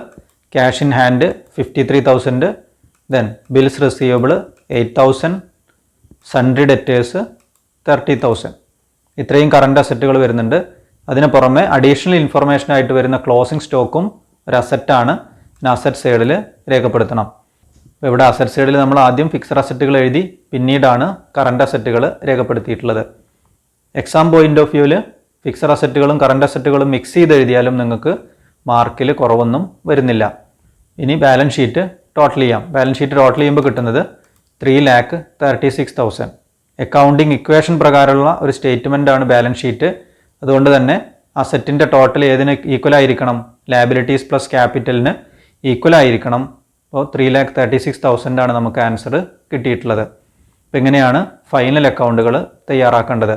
cash in hand 53,000. Then bills receivable 8,000. Sundry debtors 30,000. ഇത്രയും കറണ്ട് അസറ്റുകൾ വരുന്നുണ്ട്. അതിന് പുറമെ അഡീഷണൽ ഇൻഫർമേഷൻ ആയിട്ട് വരുന്ന ക്ലോസിംഗ് സ്റ്റോക്കും ഒരു അസറ്റാണ്. അസറ്റ് സൈഡിൽ രേഖപ്പെടുത്തണം. അപ്പോൾ ഇവിടെ അസറ്റ് സൈഡിൽ നമ്മൾ ആദ്യം ഫിക്സഡ് അസറ്റുകൾ എഴുതി, പിന്നീടാണ് കറണ്ട് അസറ്റുകൾ രേഖപ്പെടുത്തിയിട്ടുള്ളത്. എക്സാം പോയിന്റ് ഓഫ് വ്യൂവിൽ ഫിക്സഡ് അസറ്റുകളും കറണ്ട് അസറ്റുകളും മിക്സ് ചെയ്ത് എഴുതിയാലും നിങ്ങൾക്ക് മാർക്കിൽ കുറവൊന്നും വരുന്നില്ല. ഇനി ബാലൻസ് ഷീറ്റ് ടോട്ടൽ ചെയ്യാം. ബാലൻസ് ഷീറ്റ് ടോട്ടൽ ചെയ്യുമ്പോൾ കിട്ടുന്നത് 3,36,000. അക്കൗണ്ടിങ് ഇക്വേഷൻ പ്രകാരമുള്ള ഒരു സ്റ്റേറ്റ്മെൻ്റ് ആണ് ബാലൻസ് ഷീറ്റ്. അതുകൊണ്ട് തന്നെ അസറ്റിൻ്റെ ടോട്ടൽ ഏതിന് ഈക്വൽ ആയിരിക്കണം? ലയബിലിറ്റീസ് പ്ലസ് ക്യാപിറ്റലിന് ഈക്വൽ ആയിരിക്കണം. അപ്പോൾ 3,36,000 ആണ് നമുക്ക് ആൻസർ കിട്ടിയിട്ടുള്ളത്. അപ്പോൾ ഇങ്ങനെയാണ് ഫൈനൽ അക്കൗണ്ടുകൾ തയ്യാറാക്കേണ്ടത്.